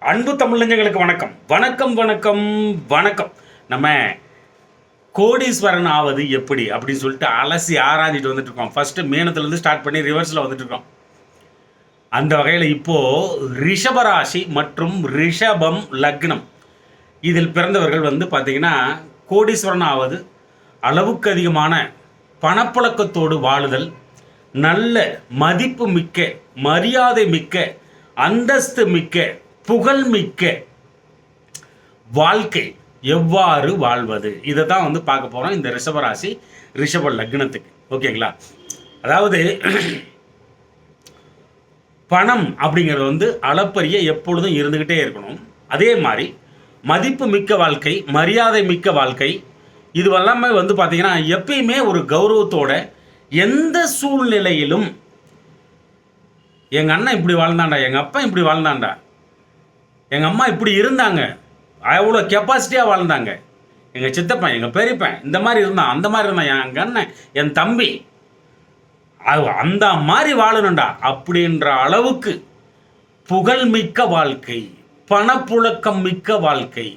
அன்பு தமிழஞ்சங்களுக்கு வணக்கம் வணக்கம் வணக்கம் வணக்கம். நம்ம கோடீஸ்வரன் ஆவது எப்படி அப்படின்னு சொல்லிட்டு அலசி ஆராய்ஞ்சிட்டு வந்துட்டு இருக்கோம். ஃபர்ஸ்ட் மேனத்துலேருந்து ஸ்டார்ட் பண்ணி ரிவர்ஸில் வந்துட்டு இருக்கோம். அந்த வகையில் இப்போது ரிஷபராசி மற்றும் ரிஷபம் லக்னம் இதில் பிறந்தவர்கள் பார்த்தீங்கன்னா கோடீஸ்வரன் ஆவது, அளவுக்கு அதிகமான பணப்புழக்கத்தோடு வாழுதல், நல்ல மதிப்பு மிக்க, மரியாதை மிக்க, அந்தஸ்து மிக்க, புகழ்மிக்க வாழ்க்கை எவ்வாறு வாழ்வது, இதை தான் பார்க்க போகிறோம் இந்த ரிஷபராசி ரிஷப லக்னத்துக்கு. ஓகேங்களா? அதாவது பணம் அப்படிங்கிறது அளப்பரிய எப்பொழுதும் இருந்துக்கிட்டே இருக்கணும். அதே மாதிரி மதிப்பு மிக்க வாழ்க்கை, மரியாதை மிக்க வாழ்க்கை, இதுவெல்லாமே பார்த்தீங்கன்னா எப்பயுமே ஒரு கௌரவத்தோட எந்த சூழ்நிலையிலும் எங்கள் அண்ணன் இப்படி வாழ்ந்தாண்டா, எங்கள் அப்பா இப்படி வாழ்ந்தாண்டா, எங்கள் அம்மா இப்படி இருந்தாங்க, அவ்வளோ கெப்பாசிட்டியாக வாழ்ந்தாங்க, எங்கள் சித்தப்பன், எங்கள் பெரியப்பன் இந்த மாதிரி இருந்தான், அந்த மாதிரி இருந்தான், எங்கள் அண்ணன், என் தம்பி அந்த மாதிரி வாழணுண்டா அப்படின்ற அளவுக்கு புகழ்மிக்க வாழ்க்கை, பணப்புழக்கம் மிக்க வாழ்க்கை,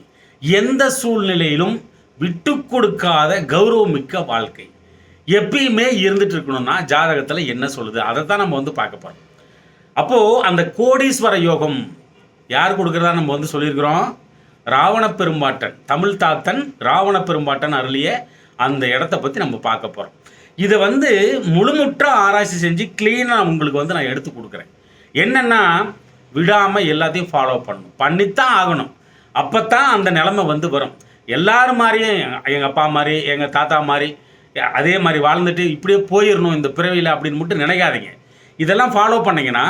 எந்த சூழ்நிலையிலும் விட்டு கொடுக்காத கௌரவம் மிக்க வாழ்க்கை எப்பயுமே இருந்துட்டு இருக்கணும்னா ஜாதகத்தில் என்ன சொல்லுது, அதை தான் நம்ம பார்க்க போகிறோம். அப்போது அந்த கோடீஸ்வர யோகம் யார் கொடுக்குறதா நம்ம சொல்லியிருக்கிறோம்? ராவண பெரும்பாட்டன், தமிழ் தாத்தன் ராவண பெரும்பாட்டன் அருளிய அந்த இடத்த பற்றி நம்ம பார்க்க போகிறோம். இதை முழுமுற்ற ஆராய்ச்சி செஞ்சு க்ளீனாக உங்களுக்கு நான் எடுத்து கொடுக்குறேன். என்னென்னா விடாமல் எல்லாத்தையும் ஃபாலோ பண்ணணும், பண்ணித்தான் ஆகணும். அப்போ தான் அந்த நிலமை வரும். எல்லாரும் மாதிரியும் எங்கள் அப்பா மாதிரி, எங்கள் தாத்தா மாதிரி, அதே மாதிரி வாழ்ந்துட்டு இப்படியே போயிடணும் இந்த பிறவியில் அப்படின்னு மட்டும் நினைக்காதீங்க. இதெல்லாம் ஃபாலோ பண்ணிங்கன்னா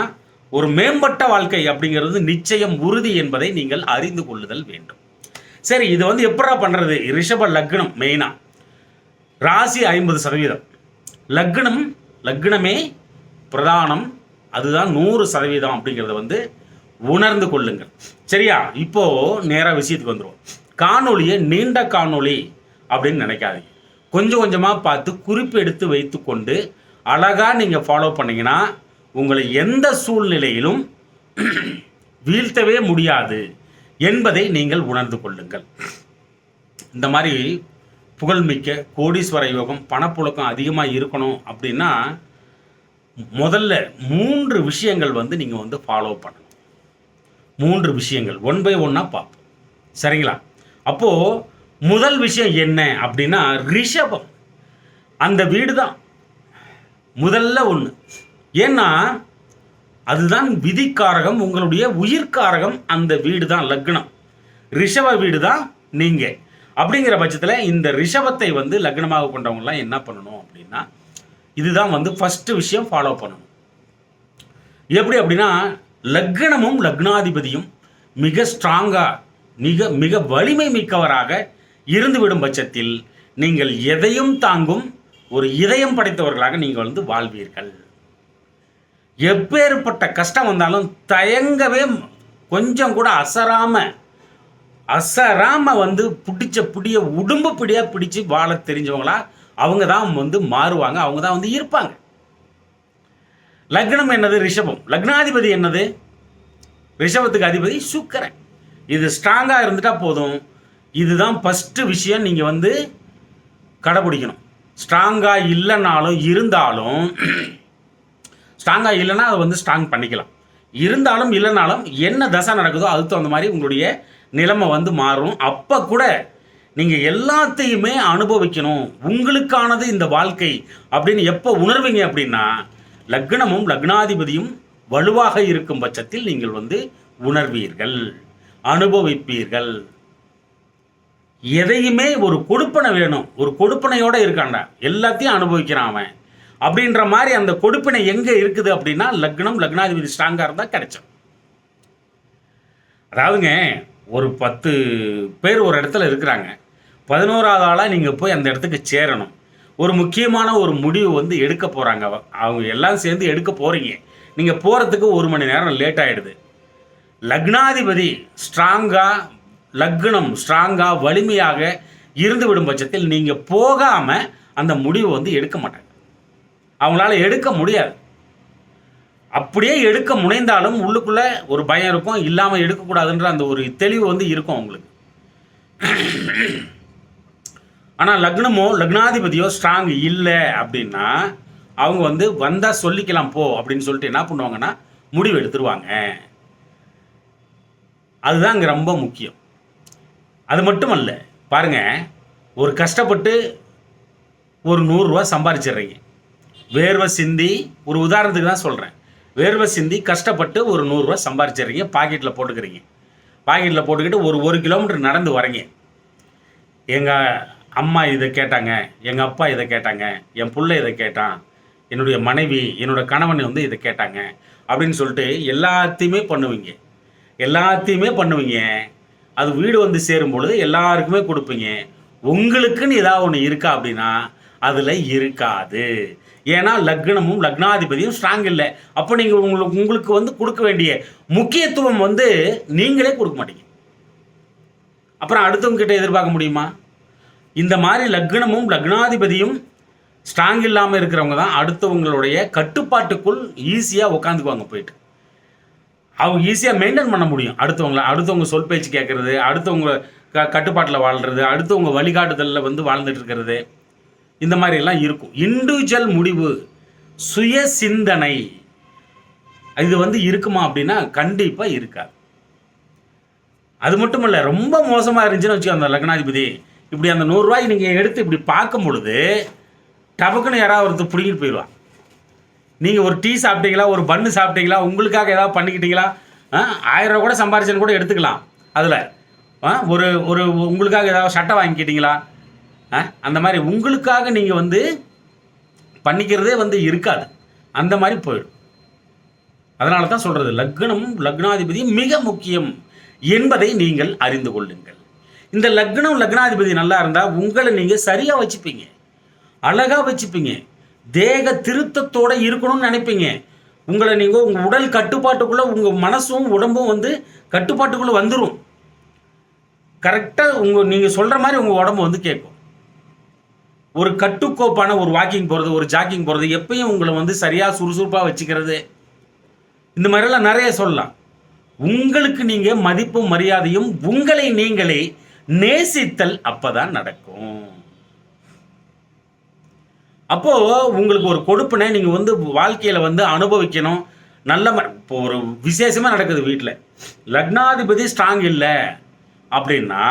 ஒரு மேம்பட்ட வாழ்க்கை அப்படிங்கிறது நிச்சயம் உறுதி என்பதை நீங்கள் அறிந்து கொள்ளுதல் வேண்டும். சரி, இது எப்படா பண்ணுறது? ரிஷப லக்னம் மெயினாக ராசி 50%, லக்னமே பிரதானம், அதுதான் 100% அப்படிங்கிறத உணர்ந்து கொள்ளுங்கள். சரியா? இப்போது நேராக விஷயத்துக்கு வந்துடுவோம். காணொலியை நீண்ட காணொலி அப்படின்னு நினைக்காதீங்க. கொஞ்சம் கொஞ்சமாக பார்த்து குறிப்பு எடுத்து வைத்து கொண்டு அழகாக நீங்கள் ஃபாலோ பண்ணிங்கன்னா உங்களை எந்த சூழ்நிலையிலும் வீழ்த்தவே முடியாது என்பதை நீங்கள் உணர்ந்து கொள்ளுங்கள். இந்த மாதிரி புகழ்மிக்க கோடீஸ்வர யோகம், பணப்புழக்கம் அதிகமாக இருக்கணும் அப்படின்னா முதல்ல 3 விஷயங்கள் நீங்கள் ஃபாலோ பண்ணணும். 3 விஷயங்கள் 1 by 1 பார்ப்போம். சரிங்களா? அப்போது முதல் விஷயம் என்ன அப்படின்னா ரிஷபம், அந்த வீடு தான் முதல்ல ஒன்று. ஏன்னா அதுதான் விதிக்காரகம், உங்களுடைய உயிர்காரகம் அந்த வீடு தான் லக்னம், ரிஷப வீடு தான் நீங்கள். அப்படிங்கிற பட்சத்தில் இந்த ரிஷபத்தை லக்னமாக கொண்டவங்களாம் என்ன பண்ணணும் அப்படின்னா இதுதான் ஃபஸ்ட்டு விஷயம் ஃபாலோ பண்ணணும். எப்படி அப்படின்னா லக்னமும் லக்னாதிபதியும் மிக ஸ்ட்ராங்காக, மிக மிக வலிமை மிக்கவராக இருந்துவிடும் பட்சத்தில் நீங்கள் எதையும் தாங்கும் ஒரு இதயம் படைத்தவர்களாக நீங்கள் வாழ்வீர்கள். எப்பேற்பட்ட கஷ்டம் வந்தாலும் தயங்கவே, கொஞ்சம் கூட அசராம பிடிச்ச பிடிய உடும்பு பிடியாக பிடிச்சி வாழ தெரிஞ்சவங்களா அவங்க தான் மாறுவாங்க, அவங்க தான் இருப்பாங்க. லக்னம் என்னது? ரிஷபம். லக்னாதிபதி என்னது? ரிஷபத்துக்கு அதிபதி சுக்கிரன். இது ஸ்ட்ராங்காக இருந்துட்டா போதும். இதுதான் ஃபஸ்ட்டு விஷயம் நீங்கள் கடைப்பிடிக்கணும். ஸ்ட்ராங்காக இல்லைனாலும் இருந்தாலும், ஸ்ட்ராங்காக இல்லைன்னா அதை ஸ்ட்ராங் பண்ணிக்கலாம். இருந்தாலும் இல்லைனாலும் என்ன தசை நடக்குதோ அதுக்கு தகுந்த மாதிரி உங்களுடைய நிலைமை மாறும். அப்போ கூட நீங்கள் எல்லாத்தையுமே அனுபவிக்கணும், உங்களுக்கானது இந்த வாழ்க்கை அப்படின்னு எப்போ உணர்வீங்க அப்படின்னா லக்னமும் லக்னாதிபதியும் வலுவாக இருக்கும் பட்சத்தில் நீங்கள் உணர்வீர்கள், அனுபவிப்பீர்கள். எதையுமே ஒரு கொடுப்பனை வேணும், ஒரு கொடுப்பனையோடு இருக்காண்டா, எல்லாத்தையும் அனுபவிக்கிறான் அவன் அப்படின்ற மாதிரி அந்த கொடுப்பினை எங்கே இருக்குது அப்படின்னா லக்னம் லக்னாதிபதி ஸ்ட்ராங்காக இருந்தால் கிடைச்சோம். அதாவதுங்க ஒரு 10 பேர் ஒரு இடத்துல இருக்கிறாங்க, 11ஆவது ஆளாக நீங்கள் போய் அந்த இடத்துக்கு சேரணும். ஒரு முக்கியமான ஒரு முடிவு எடுக்க போகிறாங்க, அவங்க எல்லாம் சேர்ந்து எடுக்க போகிறீங்க. நீங்கள் போகிறதுக்கு 1 மணி நேரம் லேட் ஆகிடுது. லக்னாதிபதி ஸ்ட்ராங்காக, லக்னம் ஸ்ட்ராங்காக வலிமையாக இருந்து விடும் பட்சத்தில் நீங்கள் போகாமல் அந்த முடிவை எடுக்க மாட்டாங்க, அவங்களால எடுக்க முடியாது. அப்படியே எடுக்க முனைந்தாலும் உள்ளுக்குள்ள ஒரு பயம் இருக்கும், இல்லாமல் எடுக்கக்கூடாதுன்ற அந்த ஒரு தெளிவு வந்து இருக்கும் அவங்களுக்கு. ஆனால் லக்னமோ லக்னாதிபதியோ ஸ்ட்ராங் இல்லை அப்படின்னா அவங்க வந்து வந்தால் சொல்லிக்கலாம் போ அப்படின்னு சொல்லிட்டு என்ன பண்ணுவாங்கன்னா முடிவு எடுத்துருவாங்க. அதுதான் இங்கே ரொம்ப முக்கியம். அது மட்டும் அல்ல, பாருங்கள், ஒரு கஷ்டப்பட்டு ஒரு 100 ரூபா சம்பாரிச்சிடுறீங்க. வேர்வை சிந்தி, ஒரு உதாரணத்துக்கு தான் சொல்கிறேன், வேர்வை சிந்தி கஷ்டப்பட்டு ஒரு 100 ரூபா சம்பாரிச்சிடுறீங்க, பாக்கெட்டில் போட்டுக்கிறீங்க. பாக்கெட்டில் போட்டுக்கிட்டு ஒரு கிலோமீட்டர் நடந்து வரீங்க. எங்கள் அம்மா இதை கேட்டாங்க, எங்கள் அப்பா இதை கேட்டாங்க, என் பிள்ளை இதை கேட்டான், என்னுடைய மனைவி என்னோட கணவன் வந்து இதை கேட்டாங்க அப்படின்னு சொல்லிட்டு எல்லாத்தையுமே பண்ணுவீங்க. அது வீடு வந்து சேரும் பொழுது எல்லாருக்குமே கொடுப்பீங்க. உங்களுக்குன்னு ஏதாவது ஒன்று இருக்கா அப்படின்னா அதில் இருக்காது. ஏன்னா லக்னமும் லக்னாதிபதியும் ஸ்ட்ராங் இல்லை. அப்போ நீங்கள் உங்களுக்கு வந்து கொடுக்க வேண்டிய முக்கியத்துவம் வந்து நீங்களே கொடுக்க மாட்டீங்க. அப்புறம் அடுத்தவங்க கிட்ட எதிர்பார்க்க முடியுமா? இந்த மாதிரி லக்னமும் லக்னாதிபதியும் ஸ்ட்ராங் இல்லாமல் இருக்கிறவங்க தான் அடுத்தவங்களுடைய கட்டுப்பாட்டுக்குள் ஈஸியாக உட்காந்துக்குவாங்க. போயிட்டு அவங்க ஈஸியாக மெயின்டைன் பண்ண முடியும். அடுத்தவங்க சொல் பேச்சு கேட்குறது, அடுத்தவங்க கட்டுப்பாட்டில் வாழ்கிறது, அடுத்தவங்க வழிகாட்டுதலில் வந்து வாழ்ந்துட்டு இருக்கிறது, இந்த மாதிரிலாம் இருக்கும். இண்டிவிஜுவல் முடிவு, சுய சிந்தனை, இது வந்து இருக்குமா அப்படின்னா கண்டிப்பாக இருக்காது. அது மட்டும் இல்லை, ரொம்ப மோசமாக இருந்துச்சுன்னு வச்சுக்கோ அந்த லக்னாதிபதி, இப்படி அந்த 100 ரூபாய்க்கு நீங்கள் எடுத்து இப்படி பார்க்கும் பொழுது டபக்குன்னு யாராவது ஒருத்தர் பிடிங்கிட்டு போயிடுவான். நீங்கள் ஒரு டீ சாப்பிட்டீங்களா, ஒரு பன்னு சாப்பிட்டீங்களா, உங்களுக்காக ஏதாவது பண்ணிக்கிட்டீங்களா, 1000 ரூபா கூட சம்பாரிச்சேன்னு கூட எடுத்துக்கலாம். அதில் ஒரு உங்களுக்காக ஏதாவது சட்டை வாங்கிக்கிட்டீங்களா, அந்த மாதிரி உங்களுக்காக நீங்கள் வந்து பண்ணிக்கிறதே வந்து இருக்காது. அந்த மாதிரி போயிடும். அதனால தான் சொல்கிறது, லக்னமும் லக்னாதிபதியும் மிக முக்கியம் என்பதை நீங்கள் அறிந்து கொள்ளுங்கள். இந்த லக்னம் லக்னாதிபதி நல்லா இருந்தால் உங்களை நீங்கள் சரியாக வச்சுப்பீங்க, அழகாக வச்சுப்பீங்க, தேக திருத்தத்தோடு இருக்கணும்னு நினைப்பீங்க. உங்களை நீங்கள் உங்கள் உடல் கட்டுப்பாட்டுக்குள்ளே, உங்கள் மனசும் உடம்பும் வந்து கட்டுப்பாட்டுக்குள்ளே வந்துடும். கரெக்டாக நீங்கள் சொல்கிற மாதிரி உங்கள் உடம்பு வந்து கேட்கும். ஒரு கட்டுக்கோப்பான ஒரு வாக்கிங் போகிறது, ஒரு ஜாக்கிங் போகிறது, எப்பயும் உங்களை வந்து சரியாக சுறுசுறுப்பாக வச்சுக்கிறது, இந்த மாதிரிலாம் நிறைய சொல்லலாம். உங்களுக்கு நீங்கள் மதிப்பும் மரியாதையும் உங்களை நீங்களே நேசித்தல் அப்பதான் நடக்கும். அப்போ உங்களுக்கு ஒரு கொடுப்பினை நீங்கள் வந்து வாழ்க்கையில் வந்து அனுபவிக்கணும். நல்ல இப்போ ஒரு விசேஷமாக நடக்குது வீட்டில், லக்னாதிபதி ஸ்ட்ராங் இல்லை அப்படின்னா,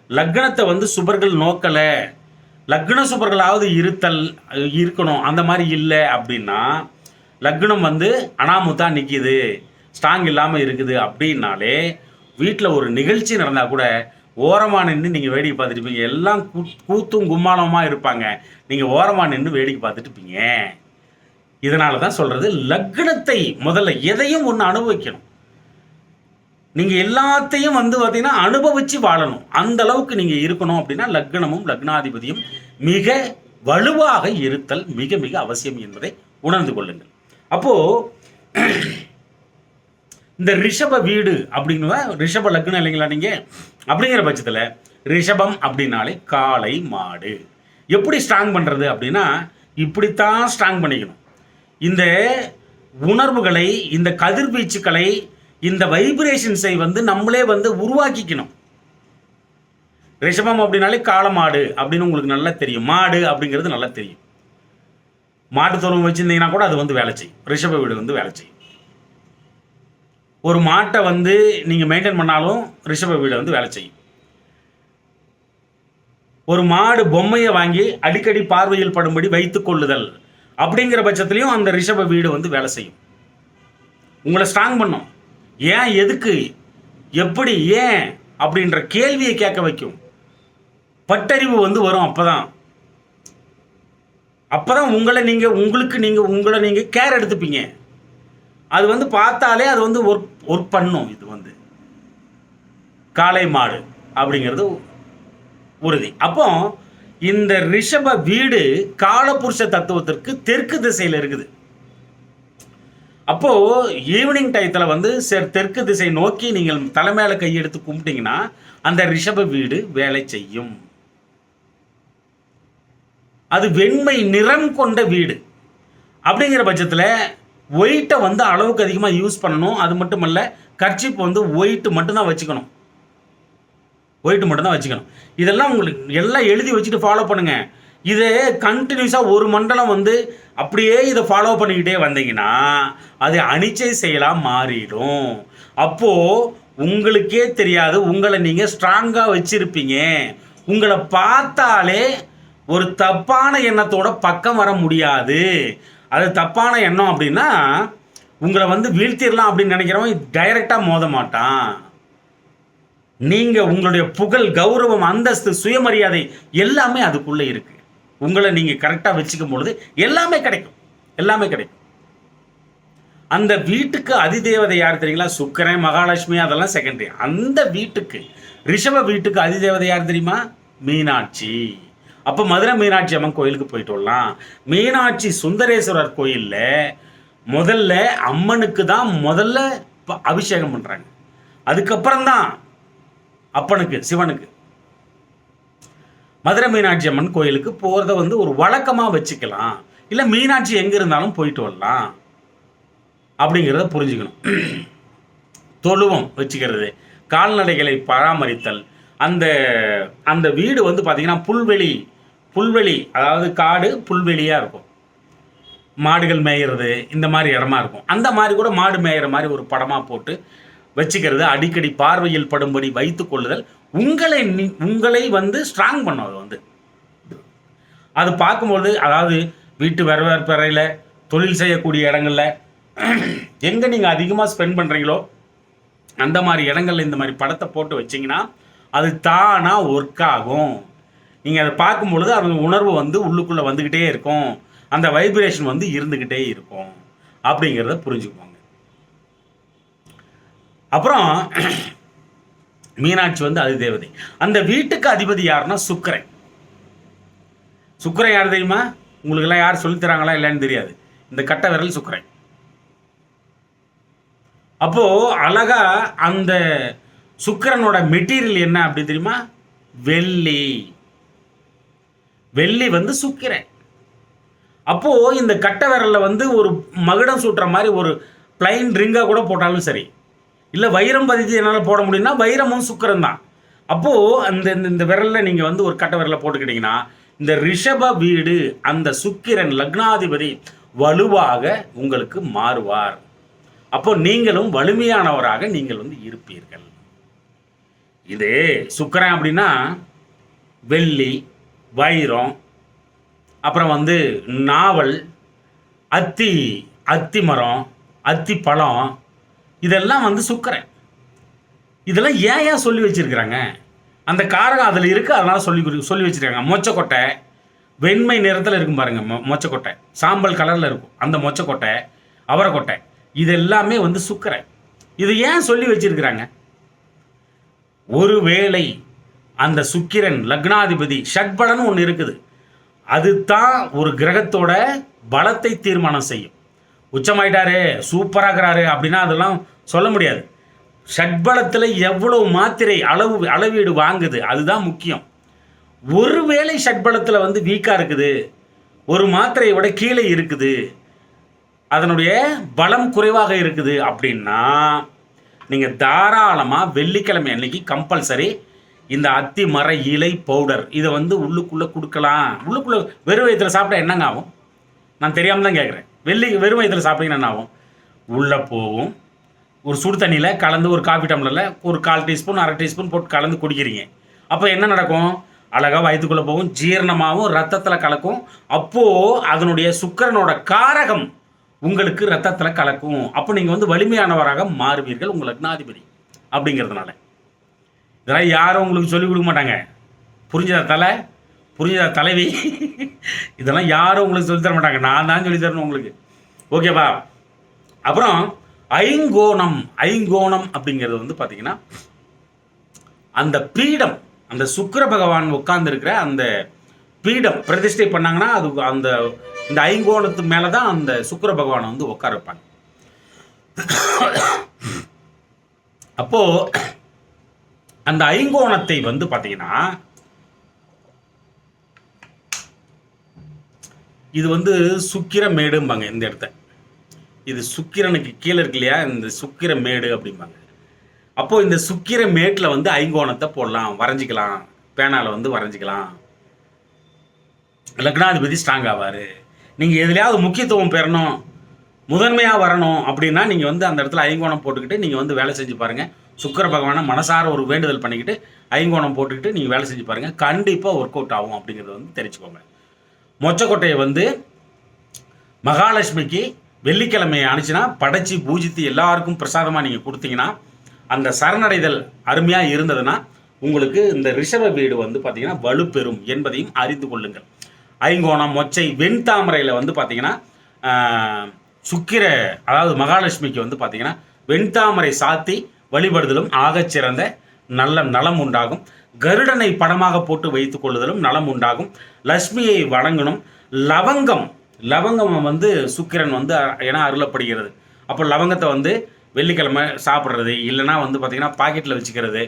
லக்னத்தை வந்து சுபர்கள் நோக்கலை, லக்ன சுபர்களாவது இருக்கணும், அந்த மாதிரி இல்லை அப்படின்னா, லக்னம் வந்து அனாமுத்தா நிற்கிது, ஸ்ட்ராங் இல்லாமல் இருக்குது அப்படின்னாலே, வீட்டில் ஒரு நிகழ்ச்சி நடந்தால் கூட ஓரமாக நின்று நீங்கள் வேடிக்கை பார்த்துட்டுப்பீங்க. எல்லாம் கூத்தும் கும்மாளமாக இருப்பாங்க, நீங்கள் ஓரமாக நின்று வேடிக்கை பார்த்துட்டுப்பீங்க. இதனால தான் சொல்கிறது, லக்னத்தை முதல்ல எதையும் ஒன்று அனுபவிக்கணும். நீங்கள் எல்லாத்தையும் வந்து பார்த்தீங்கன்னா அனுபவித்து வாழணும். அந்த அளவுக்கு நீங்கள் இருக்கணும் அப்படின்னா லக்னமும் லக்னாதிபதியும் மிக வலுவாக இருத்தல் மிக மிக அவசியம் என்பதை உணர்ந்து கொள்ளுங்கள். அப்போது இந்த ரிஷப வீடு அப்படின்னா ரிஷப லக்னம் இல்லைங்களா நீங்கள்? அப்படிங்கிற பட்சத்தில் ரிஷபம் அப்படின்னாலே காளை மாடு. எப்படி ஸ்ட்ராங் பண்ணுறது அப்படின்னா, இப்படித்தான் ஸ்ட்ராங் பண்ணிக்கணும். இந்த உணர்வுகளை, இந்த கதிர்வீச்சுக்களை, இந்த வைப்ரேஷன்ஸை வந்து நம்மளே வந்து உருவாக்கிக்கணும். ரிஷபம் அப்படின்னாலே காளை மாடு அப்படின்னு உங்களுக்கு நல்லா தெரியும். மாடு அப்படிங்கிறது நல்லா தெரியும். மாட்டு தொழுவம் வச்சுருந்தீங்கன்னா கூட அது வந்து வேலை செய்யும். ரிஷப வீடு வந்து வேலை செய்யும். ஒரு மாட்டை வந்து நீங்கள் மெயின்டைன் பண்ணாலும் ரிஷப வீடு வந்து வேலை செய்யும். ஒரு மாடு பொம்மையை வாங்கி அடிக்கடி பார்வையில் படும்படி வைத்துக் கொள்ளுதல் அப்படிங்கிற பட்சத்துலையும் அந்த ரிஷப வீடு வந்து வேலை செய்யும். உங்களை ஸ்ட்ராங் பண்ணும். ஏன், எதுக்கு, எப்படி, ஏன் அப்படின்ற கேள்வியை கேட்க வைக்கும். பட்டறிவு வந்து வரும். அப்போதான் உங்களை நீங்கள் கேர் எடுத்துப்பீங்க. அது வந்து பார்த்தாலே அது வந்து ஒர்க் பண்ணும். இது வந்து காளை மாடு அப்படிங்கிறது உறுதி. அப்போ இந்த ரிஷப வீடு காலபுருஷ தத்துவத்திற்கு தெற்கு திசையில் இருக்குது. அப்போது ஈவினிங் டயத்தில் வந்து தெற்கு திசை நோக்கி நீங்கள் தலைமையில கையெடுத்து கும்பிட்டீங்கன்னா அந்த ரிஷப வீடு வேலை செய்யும். அது வெண்மை நிறம் கொண்ட வீடு அப்படிங்கிற பட்சத்தில் ஒயிட்டை வந்து அளவுக்கு அதிகமாக யூஸ் பண்ணணும். அது மட்டும் இல்லை, கர்ச்சீப் வந்து ஒயிட்டு மட்டும்தான் வச்சுக்கணும். ஒயிட்டு மட்டும்தான் வச்சுக்கணும். இதெல்லாம் உங்களுக்கு எல்லாம் எழுதி வச்சுட்டு ஃபாலோ பண்ணுங்கள். இதே கண்டினியூஸாக ஒரு மண்டலம் வந்து அப்படியே இதை ஃபாலோ பண்ணிக்கிட்டே வந்தீங்கன்னா அது அனிச்சை செயலாக மாறிடும். அப்போது உங்களுக்கே தெரியாது, உங்களை நீங்கள் ஸ்ட்ராங்காக வச்சுருப்பீங்க. உங்களை பார்த்தாலே ஒரு தப்பான எண்ணத்தோட பக்கம் வர முடியாது. அது தப்பான எண்ணம் அப்படின்னா உங்களை வந்து வீழ்த்திடலாம் அப்படின்னு நினைக்கிறவன் டைரெக்டாக மோத மாட்டான். நீங்கள் உங்களுடைய புகழ், கௌரவம், அந்தஸ்து, சுயமரியாதை எல்லாமே அதுக்குள்ளே இருக்குது. உங்களை நீங்கள் கரெக்டாக வச்சுக்கும் பொழுது எல்லாமே கிடைக்கும். எல்லாமே கிடைக்கும். அந்த வீட்டுக்கு அதிதேவதை யார் தெரியுங்களா? சுக்கிரன், மகாலட்சுமி, அதெல்லாம் செகண்டரி. அந்த வீட்டுக்கு, ரிஷப வீட்டுக்கு அதிதேவதை யார் தெரியுமா? மீனாட்சி. அப்போ மதுரை மீனாட்சி அம்மன் கோயிலுக்கு போயிட்டு வரலாம். மீனாட்சி சுந்தரேஸ்வரர் கோயிலில் முதல்ல அம்மனுக்கு தான் முதல்ல அபிஷேகம் பண்ணுறாங்க. அதுக்கப்புறம் தான் அப்பனுக்கு, சிவனுக்கு. மதுரை மீனாட்சி அம்மன் கோயிலுக்கு போகிறத வந்து ஒரு வழக்கமாக வச்சுக்கலாம். இல்லை மீனாட்சி எங்கே இருந்தாலும் போயிட்டு வரலாம் அப்படிங்கிறத புரிஞ்சுக்கணும். தொழுவம் வச்சுக்கிறது, கால்நடைகளை பராமரித்தல், அந்த அந்த வீடு வந்து பார்த்திங்கன்னா புல்வெளி, அதாவது காடு புல்வெளியாக இருக்கும். மாடுகள் மேய்கிறது இந்த மாதிரி இடமா இருக்கும். அந்த மாதிரி கூட மாடு மேய்கிற மாதிரி ஒரு படமாக போட்டு வச்சுக்கிறது, அடிக்கடி பார்வையில் படும்படி வைத்து கொள்ளுதல் உங்களை வந்து ஸ்ட்ராங் பண்ணும். அது வந்து அது பார்க்கும்போது, அதாவது வீட்டு வரவேற்பறையில், தொழில் செய்யக்கூடிய இடங்களில் எங்கே நீங்கள் அதிகமாக ஸ்பெண்ட் பண்ணுறீங்களோ அந்த மாதிரி இடங்கள்ல இந்த மாதிரி படத்தை போட்டு வச்சிங்கன்னா அது தானாக ஒர்க் ஆகும். நீங்கள் அதை பார்க்கும்பொழுது அந்த உணர்வு வந்து உள்ளுக்குள்ளே வந்துக்கிட்டே இருக்கும். அந்த வைப்ரேஷன் வந்து இருந்துக்கிட்டே இருக்கும் அப்படிங்கிறத புரிஞ்சுக்குவாங்க. அப்புறம் மீனாட்சி வந்து அதிதேவதை. அந்த வீட்டுக்கு அதிபதி யாருன்னா சுக்கிரன். சுக்கிரன் யார் தெரியுமா? உங்களுக்கெல்லாம் யார் சொல்லித்தராங்களா இல்லைன்னு தெரியாது. இந்த கட்டை விரல் சுக்கிரன். அப்போது அழகா அந்த சுக்கிரனோட மெட்டீரியல் என்ன அப்படி தெரியுமா? வெள்ளி வந்து சுக்கிரன். அப்போது இந்த கட்டை விரலில் வந்து ஒரு மகுடம் சூட்டுற மாதிரி ஒரு பிளைன் ரிங்காக கூட போட்டாலும் சரி, இல்லை வைரம் பதித்து என்னால் போட முடியும்னா வைரமும் சுக்கிரன் தான். அப்போது இந்த விரலில் நீங்கள் வந்து ஒரு கட்டை விரலை போட்டுக்கிட்டிங்கன்னா இந்த ரிஷப வீடு, அந்த சுக்கிரன் லக்னாதிபதி வலுவாக உங்களுக்கு மாறுவார். அப்போ நீங்களும் வலிமையானவராக நீங்கள் வந்து இருப்பீர்கள். இது சுக்கிரன் அப்படின்னா வெள்ளி, வைரம், அப்புறம் வந்து நாவல், அத்தி மரம், அத்தி பழம், இதெல்லாம் வந்து சுக்கிரன். இதெல்லாம் ஏன் சொல்லி வச்சிருக்கிறாங்க? அந்த காரகம் அதில் இருக்குது, அதனால் சொல்லி வச்சுருக்காங்க. மொச்சக்கொட்டை வெண்மை நிறத்தில் இருக்கும் பாருங்க, மொச்சக்கொட்டை சாம்பல் கலரில் இருக்கும். அந்த மொச்சக்கொட்டை, அவரைக்கொட்டை, இது எல்லாமே வந்து சுக்கிரன். இது ஏன் சொல்லி வச்சிருக்கிறாங்க? ஒருவேளை அந்த சுக்கிரன் லக்னாதிபதி ஷட்பலன்னு ஒன்று இருக்குது, அது தான் ஒரு கிரகத்தோட பலத்தை தீர்மானம் செய்யும். உச்சமாயிட்டாரு, சூப்பராகிறாரு அப்படின்னா அதெல்லாம் சொல்ல முடியாது. ஷட்பலத்தில் எவ்வளவு மாத்திரை அளவீடு வாங்குது, அதுதான் முக்கியம். ஒருவேளை ஷட்பலத்தில் வந்து வீக்காக இருக்குது, ஒரு மாத்திரையை விட கீழே இருக்குது, அதனுடைய பலம் குறைவாக இருக்குது அப்படின்னா நீங்கள் தாராளமாக வெள்ளிக்கிழமை அன்னைக்கு கம்பல்சரி இந்த அத்தி மர இலை பவுடர் இதை வந்து உள்ளுக்குள்ளே கொடுக்கலாம். உள்ளுக்குள்ளே வெறும் வயிற்றில் சாப்பிட்டா என்னங்க ஆகும்? நான் தெரியாமல் தான் கேட்குறேன். வெறும் வயிற்றில் சாப்பிட்டீங்கன்னா என்ன ஆகும்? உள்ளே போகும். ஒரு சுடு தண்ணியில் கலந்து ஒரு காஃபி டம்ளரில் ஒரு 1/4 டீஸ்பூன் 1/2 டீஸ்பூன் போட்டு கலந்து குடிக்கிறீங்க. அப்போ என்ன நடக்கும்? அழகாக வயிற்றுக்குள்ளே போகும், ஜீரணமாகவும், ரத்தத்தில் கலக்கும். அப்போது அதனுடைய சுக்கிரனோட காரகம் உங்களுக்கு ரத்தத்தில் கலக்கும். அப்போ நீங்கள் வந்து வலிமையானவராக மாறுவீர்கள், உங்கள் லக்னாதிபதி அப்படிங்கிறதுனால. இதெல்லாம் யாரும் உங்களுக்கு சொல்லிக் கொடுக்க மாட்டாங்க. புரிஞ்சதா தலைவி? இதெல்லாம் யாரும் உங்களுக்கு சொல்லித்தர மாட்டாங்க, நான் தான் சொல்லித்தரணும் உங்களுக்கு. ஓகேவா? அப்புறம் ஐங்கோணம் அப்படிங்கிறது வந்து பார்த்தீங்கன்னா அந்த பீடம், அந்த சுக்கிர பகவான் உட்கார்ந்துருக்கிற அந்த பீடம் பிரதிஷ்டை பண்ணாங்கன்னா அது அந்த இந்த ஐங்கோணத்து மேலே தான் அந்த சுக்கிர பகவானை வந்து உட்கார வைப்பாங்க. அப்போது அந்த ஐங்கோணத்தை வந்து பார்த்தீங்கன்னா இது வந்து சுக்கிர மேடும்பாங்க. இந்த இடத்த இது சுக்கிரனுக்கு கீழே இருக்கு இல்லையா, இந்த சுக்கிர மேடு அப்படிம்பாங்க. அப்போ இந்த சுக்கிர மேட்டில் வந்து ஐங்கோணத்தை போடலாம், வரைஞ்சிக்கலாம், பேனால வந்து வரைஞ்சிக்கலாம். லக்னாதிபதி ஸ்ட்ராங் ஆவார். நீங்கள் எதுலையாவது முக்கியத்துவம் பெறணும், முதன்மையாக வரணும் அப்படின்னா நீங்கள் வந்து அந்த இடத்துல ஐங்கோணம் போட்டுக்கிட்டு நீங்கள் வந்து வேலை செஞ்சு பாருங்கள். சுக்கிர பகவானை மனசார ஒரு வேண்டுதல் பண்ணிக்கிட்டு ஐங்கோணம் போட்டுக்கிட்டு நீங்கள் வேலை செஞ்சு பாருங்கள், கண்டிப்பாக ஒர்க் அவுட் ஆகும் அப்படிங்கிறத வந்து தெரிஞ்சுக்கோங்க. மொச்சக்கொட்டையை வந்து மகாலட்சுமிக்கு வெள்ளிக்கிழமையை அனுச்சுன்னா படைச்சி பூஜித்து எல்லாருக்கும் பிரசாதமாக நீங்கள் கொடுத்தீங்கன்னா அந்த சரணடைதல் அருமையாக இருந்ததுன்னா உங்களுக்கு இந்த ரிஷப வீடு வந்து பார்த்தீங்கன்னா வலுப்பெறும் என்பதையும் அறிந்து கொள்ளுங்கள். ஐங்கோணம், மொச்சை, வெண்தாமரையில் வந்து பார்த்தீங்கன்னா சுக்கிர அதாவது மகாலட்சுமிக்கு வந்து பார்த்தீங்கன்னா வெண்தாமரை சாத்தி வழிபடுதலும் ஆகச்சிறந்த நல்ல நலம் உண்டாகும். கருடனை படமாக போட்டு வைத்துக் கொள்ளுதலும் நலம் உண்டாகும். லட்சுமியை வணங்கணும். லவங்கம் வந்து சுக்கிரன் வந்து என அருளப்படுகிறது. அப்போ லவங்கத்தை வந்து வெள்ளிக்கிழமை சாப்பிட்றது, இல்லைனா வந்து பார்த்திங்கன்னா பாக்கெட்டில் வச்சுக்கிறது,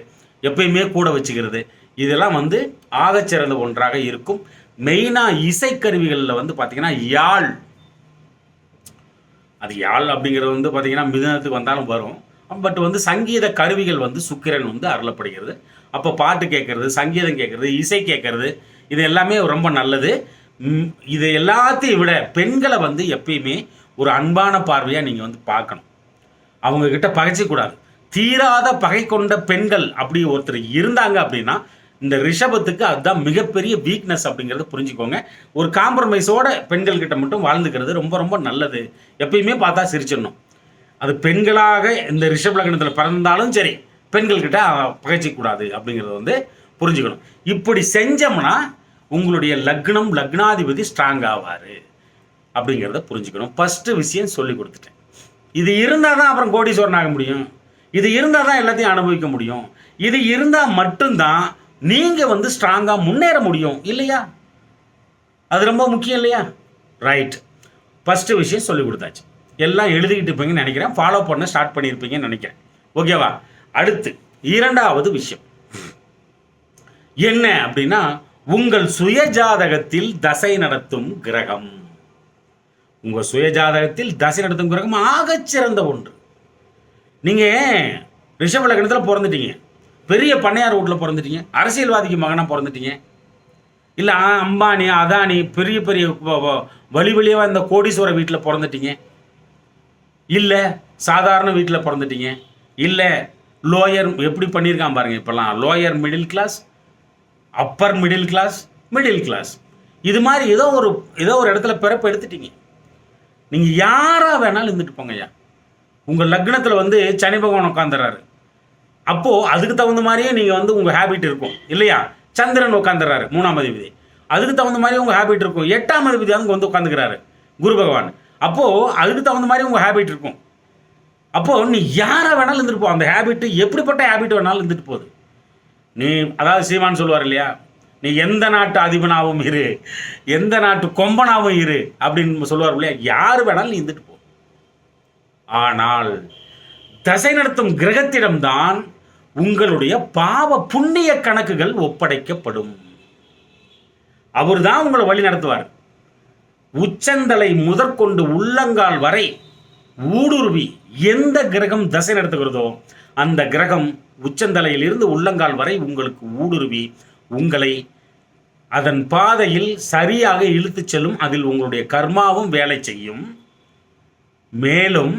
எப்பயுமே கூட வச்சுக்கிறது, இதெல்லாம் வந்து ஆகச்சிறந்த ஒன்றாக இருக்கும். மெயினாக இசைக்கருவிகளில் வந்து பார்த்திங்கன்னா யாழ், அது யாழ் அப்படிங்கிறது வந்து பார்த்திங்கன்னா மிதனத்துக்கு வந்தாலும் வரும். பட் வந்து சங்கீத கருவிகள் வந்து சுக்கிரன் வந்து அருளப்படுகிறது. அப்போ பாட்டு கேட்குறது, சங்கீதம் கேட்குறது, இசை கேட்குறது, இது எல்லாமே ரொம்ப நல்லது. இது எல்லாத்தையும் விட பெண்களை வந்து எப்பயுமே ஒரு அன்பான பார்வையாக நீங்கள் வந்து பார்க்கணும். அவங்கக்கிட்ட பகைச்சிக்கூடாது. தீராத பகை கொண்ட பெண்கள் அப்படி ஒருத்தர் இருந்தாங்க அப்படின்னா இந்த ரிஷபத்துக்கு அதுதான் மிகப்பெரிய வீக்னஸ் அப்படிங்கிறத புரிஞ்சுக்கோங்க. ஒரு காம்ப்ரமைஸோட பெண்கள்கிட்ட மட்டும் வாழ்ந்துக்கிறது ரொம்ப ரொம்ப நல்லது. எப்பயுமே பார்த்தா சிரிச்சிடணும். அது பெண்களாக இந்த ரிஷப லக்னத்தில் பிறந்தாலும் சரி, பெண்கள்கிட்ட பகைச்சிக்கூடாது அப்படிங்கிறத வந்து புரிஞ்சுக்கணும். இப்படி செஞ்சோம்னா உங்களுடைய லக்னாதிபதி ஸ்ட்ராங் ஆவார் அப்படிங்கிறத புரிஞ்சுக்கணும். ஃபஸ்ட்டு விஷயம் சொல்லி கொடுத்துட்டேன். இது இருந்தால் தான் அப்புறம் கோடீஸ்வரன் ஆக முடியும். இது இருந்தால் தான் எல்லாத்தையும் அனுபவிக்க முடியும். இது இருந்தால் மட்டும்தான் நீங்கள் வந்து ஸ்ட்ராங்காக முன்னேற முடியும் இல்லையா? அது ரொம்ப முக்கியம் இல்லையா? ரைட், ஃபஸ்ட்டு விஷயம் சொல்லி கொடுத்தாச்சு. எல்லாம் எழுதிக்கிட்டு இருப்பீங்கன்னு நினைக்கிறேன், ஃபாலோ பண்ண ஸ்டார்ட் பண்ணியிருப்பீங்கன்னு நினைக்கிறேன். ஓகேவா? அடுத்து இரண்டாவது விஷயம் என்ன அப்படின்னா, உங்கள் சுயஜாதகத்தில் தசை நடத்தும் கிரகம். உங்கள் சுயஜாதகத்தில் தசை நடத்தும் கிரகம் ஆகச்சிறந்த ஒன்று. நீங்கள் ரிஷப லக்னத்தில் பிறந்துட்டீங்க, பெரிய பண்ணையார் வீட்டில் பிறந்துட்டீங்க, அரசியல்வாதிக்கு மகனாக பிறந்துட்டீங்க, இல்லை அம்பானி அதானி பெரிய பெரிய வழியாக இந்த கோடீஸ்வர வீட்டில் பிறந்துட்டீங்க, இல்லை சாதாரண வீட்டில் பிறந்துட்டீங்க, இல்லை லோயர் எப்படி பண்ணியிருக்கான் பாருங்கள் இப்போல்லாம், lower middle class, upper middle class, இது மாதிரி ஏதோ ஒரு இடத்துல பிறப்பு எடுத்துட்டீங்க. நீங்கள் யாராக வேணாலும் இருந்துட்டு போங்க ஐயா. உங்கள் லக்னத்தில் வந்து சனி பகவான் உட்காந்துறாரு, அப்போது அதுக்கு தகுந்த மாதிரியே நீங்கள் வந்து உங்கள் ஹேபிட் இருக்கும் இல்லையா? சந்திரன் உட்காந்துறாரு 3ஆம் அதிபதி, அதுக்கு தகுந்த மாதிரி உங்கள் ஹேபிட் இருக்கும். 8ஆம் அதிபதி அங்கே வந்து உட்காந்துக்கிறாரு குரு பகவான், அப்போது அதுக்கு தகுந்த மாதிரி உங்கள் ஹேபிட் இருக்கும். அப்போது நீ யாராக வேணாலும் இருந்துட்டு போ, அந்த ஹேபிட்டு எப்படிப்பட்ட ஹேபிட் வேணாலும் இருந்துட்டு போகுது. நீ அதாவது சீமான் சொல்லுவார் இல்லையா, நீ எந்த நாட்டு அதிபனாகவும் இரு, எந்த நாட்டு கொம்பனாகவும் இரு அப்படின்னு சொல்லுவார் இல்லையா? யார் வேணாலும் நீ இருந்துட்டு போ. ஆனால் தசை நடத்தும் கிரகத்திடம்தான் உங்களுடைய பாவ புண்ணிய கணக்குகள் ஒப்படைக்கப்படும். அவர் தான் உங்களை வழி நடத்துவார். உச்சந்தலை முதற்கொண்டு உள்ளங்கால் வரை ஊடுருவி எந்த கிரகம் தசை நடத்துகிறதோ அந்த கிரகம் உச்சந்தலையில் இருந்து உள்ளங்கால் வரை உங்களுக்கு ஊடுருவி உங்களை அதன் பாதையில் சரியாக இழுத்துச் செல்லும். அதில் உங்களுடைய கர்மாவும் வேலை செய்யும். மேலும்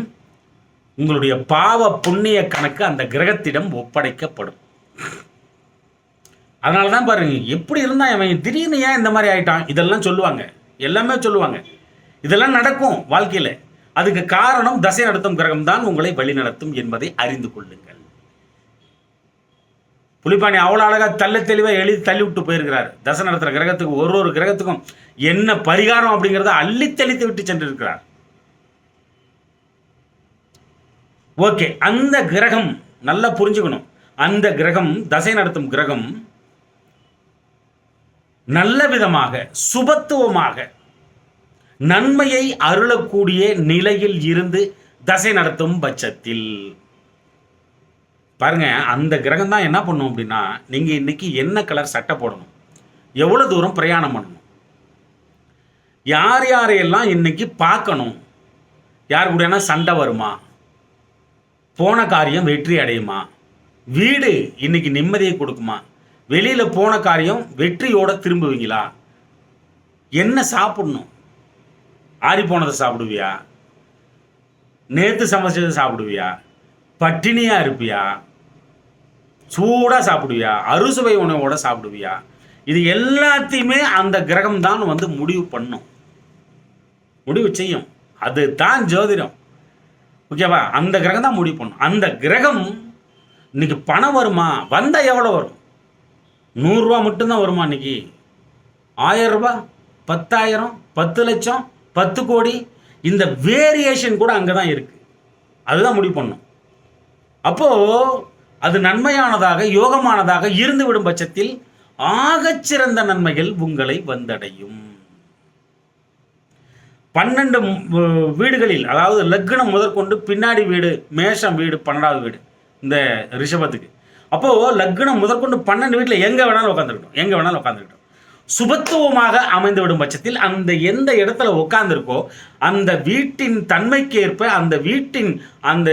உங்களுடைய பாவ புண்ணிய கணக்கு அந்த கிரகத்திடம் ஒப்படைக்கப்படும். அதனால தான் பாருங்க, எப்படி இருந்தால் அவன் திடீர்னு ஏன் இந்த மாதிரி ஆயிட்டான், இதெல்லாம் சொல்லுவாங்க, எல்லாமே சொல்லுவாங்க. இதெல்லாம் நடக்கும் வாழ்க்கையில். அதுக்கு காரணம் தசை நடத்தும் கிரகம் தான் உங்களை வழி நடத்தும் என்பதை அறிந்து கொள்ளுங்கள். புலிப்பாணி அவ்வளோ அழகாக தெளிவாக எழுதி தள்ளி விட்டு போயிருக்கிறார். தசை நடத்துகிற கிரகத்துக்கு ஒரு கிரகத்துக்கும் என்ன பரிகாரம் அப்படிங்கிறத அள்ளி தெளித்து விட்டு சென்றிருக்கிறார். ஓகே, அந்த கிரகம் நல்லா புரிஞ்சுக்கணும். அந்த கிரகம் தசை நடத்தும் கிரகம் நல்ல விதமாக சுபத்துவமாக நன்மையை அருளக்கூடிய நிலையில் இருந்து தசை நடத்தும் பட்சத்தில் பாருங்க, அந்த கிரகம் தான் என்ன பண்ணும் அப்படின்னா, நீங்க இன்னைக்கு என்ன கலர் சட்டை போடணும், எவ்வளவு தூரம் பிரயாணம் பண்ணணும், யார் யாரையெல்லாம் இன்னைக்கு பார்க்கணும், யார் கூடனா சண்டை வருமா? போன காரியம் வெற்றி அடையுமா? வீடு இன்னைக்கு நிம்மதியை கொடுக்குமா? வெளியில் போன காரியம் வெற்றியோட திரும்புவீங்களா? என்ன சாப்பிடணும்? ஆறி போனதை சாப்பிடுவியா? நேற்று சமைச்சதை சாப்பிடுவியா? பட்டினியாக இருப்பியா? சூடாக சாப்பிடுவியா? அறுசுவை உணவோட சாப்பிடுவியா? இது எல்லாத்தையுமே அந்த கிரகம் தான் வந்து முடிவு பண்ணும், முடிவு செய்யும். அது தான் ஜோதிடம். ஓகேவா? அந்த கிரகம் தான் முடிவு பண்ணும். அந்த கிரகம் இன்னைக்கு பணம் வருமா? வந்தால் எவ்வளோ வரும்? 100 ரூபா மட்டும்தான் வருமா? இன்னைக்கு 1000 ரூபாய், 10,000, 10 லட்சம், 10 கோடி, இந்த வேரியேஷன் கூட அங்கே தான் இருக்கு. அதுதான் முடிவு பண்ணும். அப்போ அது நன்மையானதாக யோகமானதாக இருந்து விடும் பட்சத்தில் ஆகச்சிறந்த நன்மைகள் உங்களை வந்தடையும். 12 வீடுகளில், அதாவது லக்னம் முதற்கொண்டு பின்னாடி வீடு, மேஷம் வீடு, 12வது வீடு இந்த ரிஷபத்துக்கு. அப்போ லக்னம் முதற்கொண்டு 12 வீட்டில் எங்க வேணாலும் உட்காந்துருக்கட்டும், சுபத்துவமாக அமைந்து விடும் பட்சத்தில் அந்த எந்த இடத்துல உட்கார்ந்துருக்கோ அந்த வீட்டின் தன்மைக்கு ஏற்ப அந்த வீட்டின் அந்த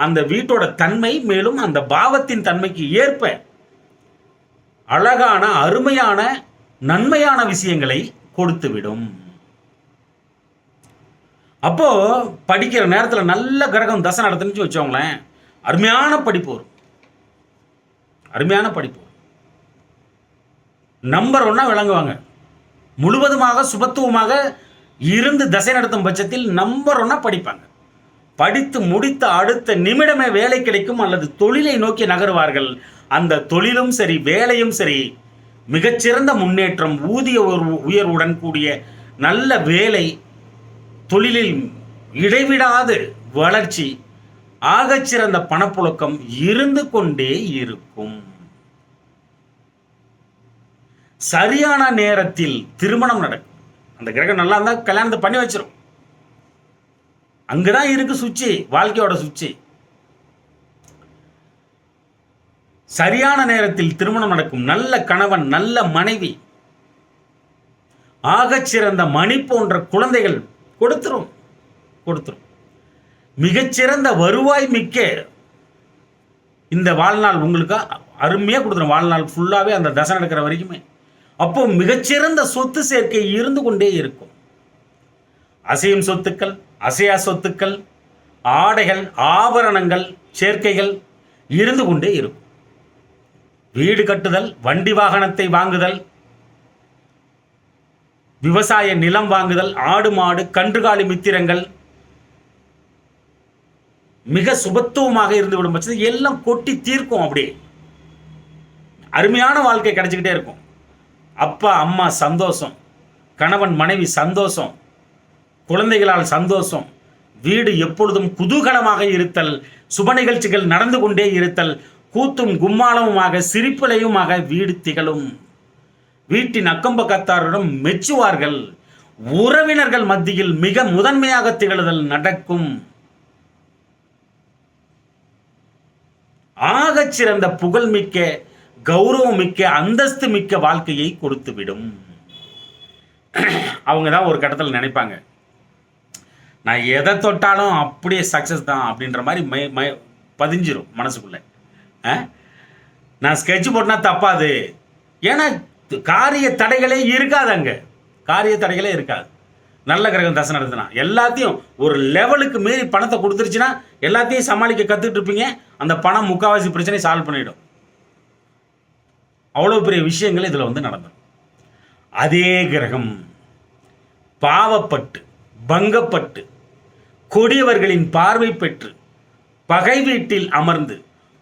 அந்த வீட்டோட தன்மை, மேலும் அந்த பாவத்தின் தன்மைக்கு ஏற்ப அழகான அருமையான நன்மையான விஷயங்களை கொடுத்துவிடும். அப்போ படிக்கிற நேரத்தில் நல்ல கிரகம் தசை நடத்துன்னு வச்சோங்களேன், அருமையான படிப்பு வரும். நம்பர் 1 விளங்குவாங்க. முழுவதுமாக சுபத்துவமாக இருந்து தசை நடத்தும் பட்சத்தில் நம்பர் 1 படிப்பாங்க. படித்து முடித்த அடுத்த நிமிடமே வேலை கிடைக்கும் அல்லது தொழிலை நோக்கி நகருவார்கள். அந்த தொழிலும் சரி வேலையும் சரி மிகச்சிறந்த முன்னேற்றம், ஊதிய உயர்வுடன் கூடிய நல்ல வேலை, தொழிலில் இடைவிடாது வளர்ச்சி, ஆகச்சிறந்த பணப்புழக்கம் இருந்து கொண்டே இருக்கும். சரியான நேரத்தில் திருமணம் நடக்கும். அந்த கிரகம் நல்லா இருந்தால் கல்யாணத்தை பண்ணி வச்சிரும். அங்கதான் இருக்கு சுச்சி, வாழ்க்கையோட சுச்சி. சரியான நேரத்தில் திருமணம் நடக்கும். நல்ல கணவன், நல்ல மனைவி, ஆகச்சிறந்த மணி போன்ற குழந்தைகள் கொடுத்துரும். மிகச்சிறந்த வருவாய் மிக்க இந்த வாழ்நாள் உங்களுக்கு அருமையாக கொடுத்துரும். வாழ்நாள் ஃபுல்லாகவே அந்த தசை நடக்கிற வரைக்குமே. அப்போ மிகச்சிறந்த சொத்து சேர்க்கை இருந்து கொண்டே இருக்கும். அசையும் சொத்துக்கள், அசையா சொத்துக்கள், ஆடைகள், ஆபரணங்கள் சேர்க்கைகள் இருந்து கொண்டே இருக்கும். வீடு கட்டுதல், வண்டி வாகனத்தை வாங்குதல், விவசாய நிலம் வாங்குதல், ஆடு மாடு கன்றுகாலி மித்திரங்கள் மிக சுபத்துவமாக இருந்து விடும் பட்சத்தில் எல்லாம் கொட்டி தீர்க்கும். அப்படியே அருமையான வாழ்க்கை கிடைச்சிக்கிட்டே இருக்கும். அப்பா அம்மா சந்தோஷம், கணவன் மனைவி சந்தோஷம், குழந்தைகளால் சந்தோஷம், வீடு எப்பொழுதும் குதூகலமாக இருத்தல், சுப நிகழ்ச்சிகள் நடந்து கொண்டே இருத்தல், கூத்தும் கும்மாளமுமாக சிரிப்பலையுமாக வீடு திகழும். வீட்டின் அக்கம்பக்கத்தாரிடம் மெச்சுவார்கள். உறவினர்கள் மத்தியில் மிக முதன்மையாக திகழுதல் நடக்கும். ஆகச்சிறந்த புகழ்மிக்க, கௌரவம் மிக்க, அந்தஸ்து மிக்க வாழ்க்கையை கொடுத்துவிடும். அவங்க தான் ஒரு கட்டத்தில் நினைப்பாங்க, நான் எதை தொட்டாலும் அப்படியே சக்ஸஸ் தான் அப்படின்ற மாதிரி பதிஞ்சிரும் மனசுக்குள்ள. நான் ஸ்கெட்ச் போட்டனா தப்பாது. ஏன்னா காரிய தடைகளே இருக்காது. அங்கே காரிய தடைகளே இருக்காது. நல்ல கிரகம் தசை நடத்துனா எல்லாத்தையும் ஒரு லெவலுக்கு மீறி பணத்தை கொடுத்துருச்சுன்னா எல்லாத்தையும் சமாளிக்க கற்றுட்டு இருப்பீங்க. அந்த பணம் முக்கால்வாசி பிரச்சனையை சால்வ் பண்ணிடும். அவ்வளோ பெரிய விஷயங்கள் இதில் வந்து நடந்துடும். அதே கிரகம் பாவப்பட்டு, பங்கப்பட்டு, கொடியவர்களின் பார்வை பெற்று, பகை வீட்டில் அமர்ந்து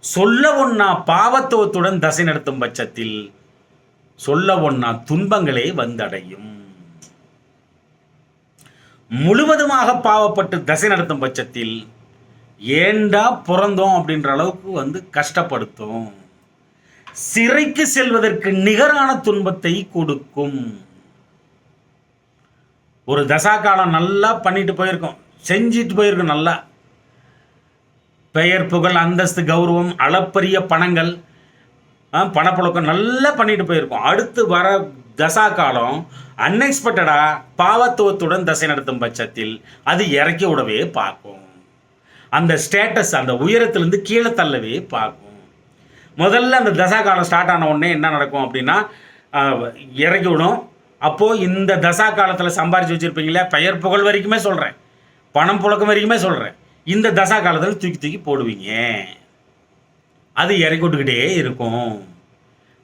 சொல்ல ஒண்ணா பாவத்துவத்துடன் தசை நடத்தும் பட்சத்தில் சொல்ல ஒண்ணா துன்பங்களே வந்தடையும். முழுவதுமாக பாவப்பட்டு தசை நடத்தும் பட்சத்தில் ஏண்டா பிறந்தோம் அப்படின்ற அளவுக்கு வந்து கஷ்டப்படுத்தும். சிறைக்கு செல்வதற்கு நிகரான துன்பத்தை கொடுக்கும். ஒரு தசா காலம் நல்லா பண்ணிட்டு போயிருக்கோம், செஞ்சிட்டு போயிருக்கோம். நல்லா பெயர் புகழ் அந்தஸ்து கௌரவம் அளப்பரிய பணங்கள் பணப்புழக்கம் நல்லா பண்ணிட்டு போயிருக்கோம். அடுத்து வர தசா காலம் அன்எக்ஸ்பெக்டடாக பாவத்துவத்துடன் தசை நடத்தும் பட்சத்தில் அது இறக்கி விடவே பார்க்கும். அந்த ஸ்டேட்டஸ், அந்த உயரத்திலிருந்து கீழே தள்ளவே பார்க்கும். முதல்ல அந்த தசா காலம் ஸ்டார்ட் ஆன உடனே என்ன நடக்கும் அப்படின்னா இறக்கி விடும். அப்போது இந்த தசா காலத்தில் சம்பாரித்து வச்சுருப்பீங்களே, பெயர் புகழ் வரைக்குமே சொல்கிறேன், பணம் புழக்கம் வரைக்குமே சொல்கிறேன், இந்த தசா காலத்தில் தூக்கி தூக்கி போடுவீங்க. அது இறக்கி விட்டுக்கிட்டே இருக்கும்.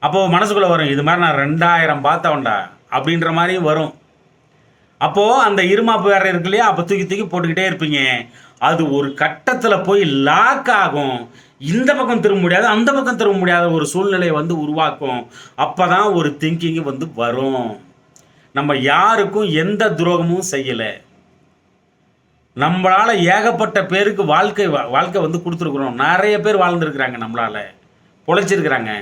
அப்போது மனசுக்குள்ளே வரும், இது மாதிரி நான் 2000 பார்த்தவன்டா அப்படின்ற மாதிரியும் வரும். அப்போது அந்த இருமாப்பு வேறு இருக்கு இல்லையா, அப்போ தூக்கி தூக்கி போட்டுக்கிட்டே இருப்பீங்க. அது ஒரு கட்டத்தில் போய் லாக் ஆகும். இந்த பக்கம் திரும்ப முடியாது, அந்த பக்கம் திரும்ப முடியாத ஒரு சூழ்நிலையை வந்து உருவாக்கும். அப்போ தான் ஒரு திங்கிங் வந்து வரும். நம்ம யாருக்கும் எந்த துரோகமும் செய்யலை. நம்மளால் ஏகப்பட்ட பேருக்கு வாழ்க்கை வந்து கொடுத்துருக்குறோம். நிறைய பேர் வாழ்ந்துருக்குறாங்க, நம்மளால் பொழைச்சிருக்கிறாங்க.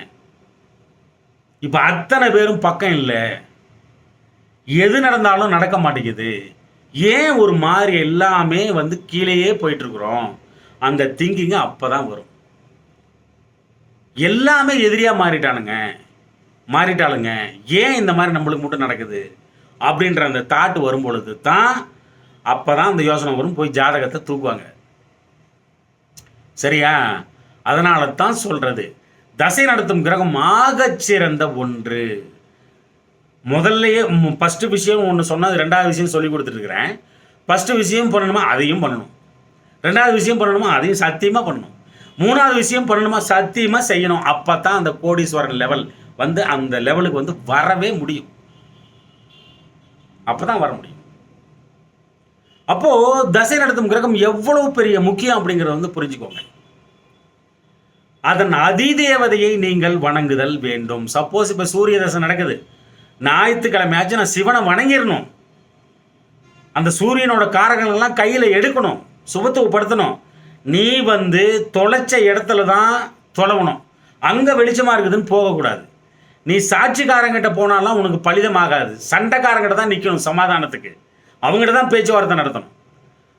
இப்போ அத்தனை பேரும் பக்கம் இல்லை. எது நடந்தாலும் நடக்க மாட்டேங்குது. ஏன் ஒரு மாதிரி எல்லாமே வந்து கீழேயே போயிட்டுருக்குறோம்? அந்த திங்கிங்கு அப்போ தான் வரும். எல்லாமே எதிரியாக மாறிட்டாளுங்க, ஏன் இந்த மாதிரி நம்மளுக்கு மட்டும் நடக்குது அப்படின்ற அந்த தாட்டு வரும் பொழுது தான் அப்போ தான் அந்த யோசனை வரும். போய் ஜாதகத்தை தூக்குவாங்க. சரியா? அதனால தான் சொல்கிறது, தசை நடத்தும் கிரகம் ஆகச்சிறந்த ஒன்று. முதல்லையே ஃபஸ்ட்டு விஷயம் ஒன்று சொன்னால், ரெண்டாவது விஷயம் சொல்லி கொடுத்துருக்குறேன். ஃபஸ்ட்டு விஷயம் பண்ணணுமா அதையும் பண்ணணும், ரெண்டாவது விஷயம் பண்ணணுமா அதையும் சத்தியமாக பண்ணணும், மூணாவது விஷயம் பண்ணணுமா சத்தியமாக செய்யணும். அப்போ தான் அந்த கோடீஸ்வரன் லெவல் வந்து அந்த லெவலுக்கு வந்து வரவே முடியும். அப்போ தான் வர முடியும். அப்போது தசை நடத்தும் கிரகம் எவ்வளவு பெரிய முக்கியம் அப்படிங்கிறத வந்து புரிஞ்சுக்கோங்க. அதன் அதிதேவதையை நீங்கள் வணங்குதல் வேண்டும். சப்போஸ் இப்போ சூரிய தசை நடக்குது, ஞாயிற்றுக்கிழமையாச்சும் நான் சிவனை வணங்கிடணும். அந்த சூரியனோட காரகங்கள்லாம் கையில் எடுக்கணும், சுபத்துவப்படுத்தணும். நீ வந்து தொலைச்ச இடத்துல தான் தொலைவணும். அங்கே வெளிச்சமாக இருக்குதுன்னு போகக்கூடாது. நீ சாட்சிக்காரங்கிட்ட போனாலும் உனக்கு பலிதமாகாது. சண்டைக்காரங்கிட்ட தான் நிற்கணும் சமாதானத்துக்கு. அவங்ககிட்ட தான் பேச்சுவார்த்தை நடத்தணும்.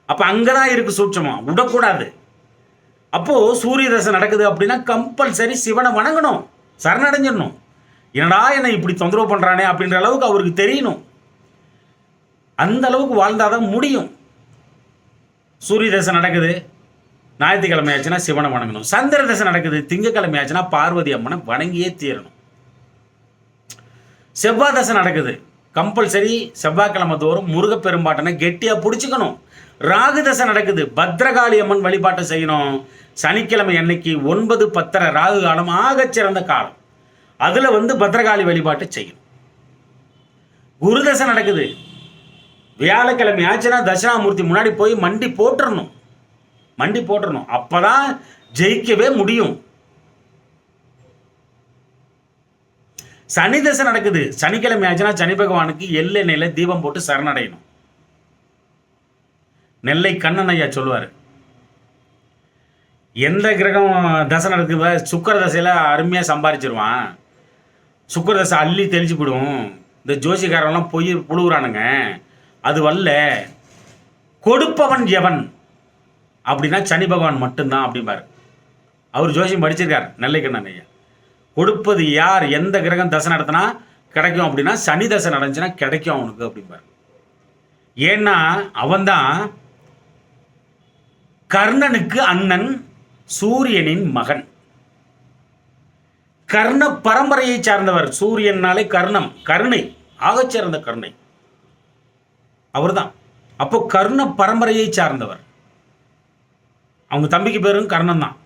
அப்போ அங்கே தான் இருக்குது சூட்சமாக, விடக்கூடாது. அப்போது சூரிய தசை நடக்குது அப்படின்னா கம்பல்சரி சிவனை வணங்கணும், சரணடைஞ்சிடணும். என்னடா என்னை இப்படி தொந்தரவு பண்ணுறானே அப்படின்ற அளவுக்கு அவருக்கு தெரியணும். அந்த அளவுக்கு வாழ்ந்தாதான் முடியும். சூரிய தசை நடக்குது, ஞாயிற்றுக்கிழமை ஆச்சுன்னா சிவனை வணங்கணும். சந்திர தசை நடக்குது, திங்கக்கிழமை ஆச்சுன்னா பார்வதி அம்மனை வணங்கியே தீரணும். செவ்வாய் தசை நடக்குது, கம்பல்சரி செவ்வாய்க்கிழமை தோறும் முருகப்பெரும்பாட்டனை கெட்டியாக பிடிச்சிக்கணும். ராகு தசை நடக்குது, பத்ரகாளி அம்மன் வழிபாட்டை செய்யணும். சனிக்கிழமை அன்னைக்கு 9:10 ராகு காலம் ஆகச்சிறந்த காலம். அதில் வந்து பத்ரகாளி வழிபாட்டை செய்யணும். குரு தசை நடக்குது, வியாழக்கிழமை ஆச்சுன்னா தட்சிணாமூர்த்தி முன்னாடி போய் மண்டி போட்டுறணும். அப்போ தான் ஜெயிக்கவே முடியும். சனி தசை நடக்குது, சனிக்கிழமை ஆச்சுன்னா சனி பகவானுக்கு எள்ளெண்ணெயில் தீபம் போட்டு சரணடையணும். நெல்லை கண்ணன் ஐயா சொல்லுவார், எந்த கிரகம் தசை நடக்குது, சுக்கர தசையில் அருமையாக சம்பாரிச்சிருவான், சுக்கர தசை அள்ளி தெளிச்சு விடும், இந்த ஜோசிக்காரெல்லாம் போய் புழுகுறானுங்க, அது வல்ல, கொடுப்பவன் எவன் அப்படின்னா சனி பகவான் மட்டும்தான் அப்படிம்பார். அவர் ஜோசியம் படிச்சிருக்கார் நெல்லை கண்ணன் ஐயா. கொடுப்பது யார், எந்த கிரகம் தசை நடத்தினா கிடைக்கும் அப்படின்னா சனி தசை நடந்துச்சுன்னா கிடைக்கும் அவனுக்கு அப்படிம்பார். ஏன்னா அவன்தான் கர்ணனுக்கு அண்ணன், சூரியனின் மகன், கர்ண பரம்பரையை சார்ந்தவர். சூரியனாலே கர்ணம், கருணை, ஆகச்சிறந்த கருணை அவர் தான். அப்போ கர்ண பரம்பரையை சார்ந்தவர். அவங்க தம்பிக்கு பேரும் கர்ணன் தான்.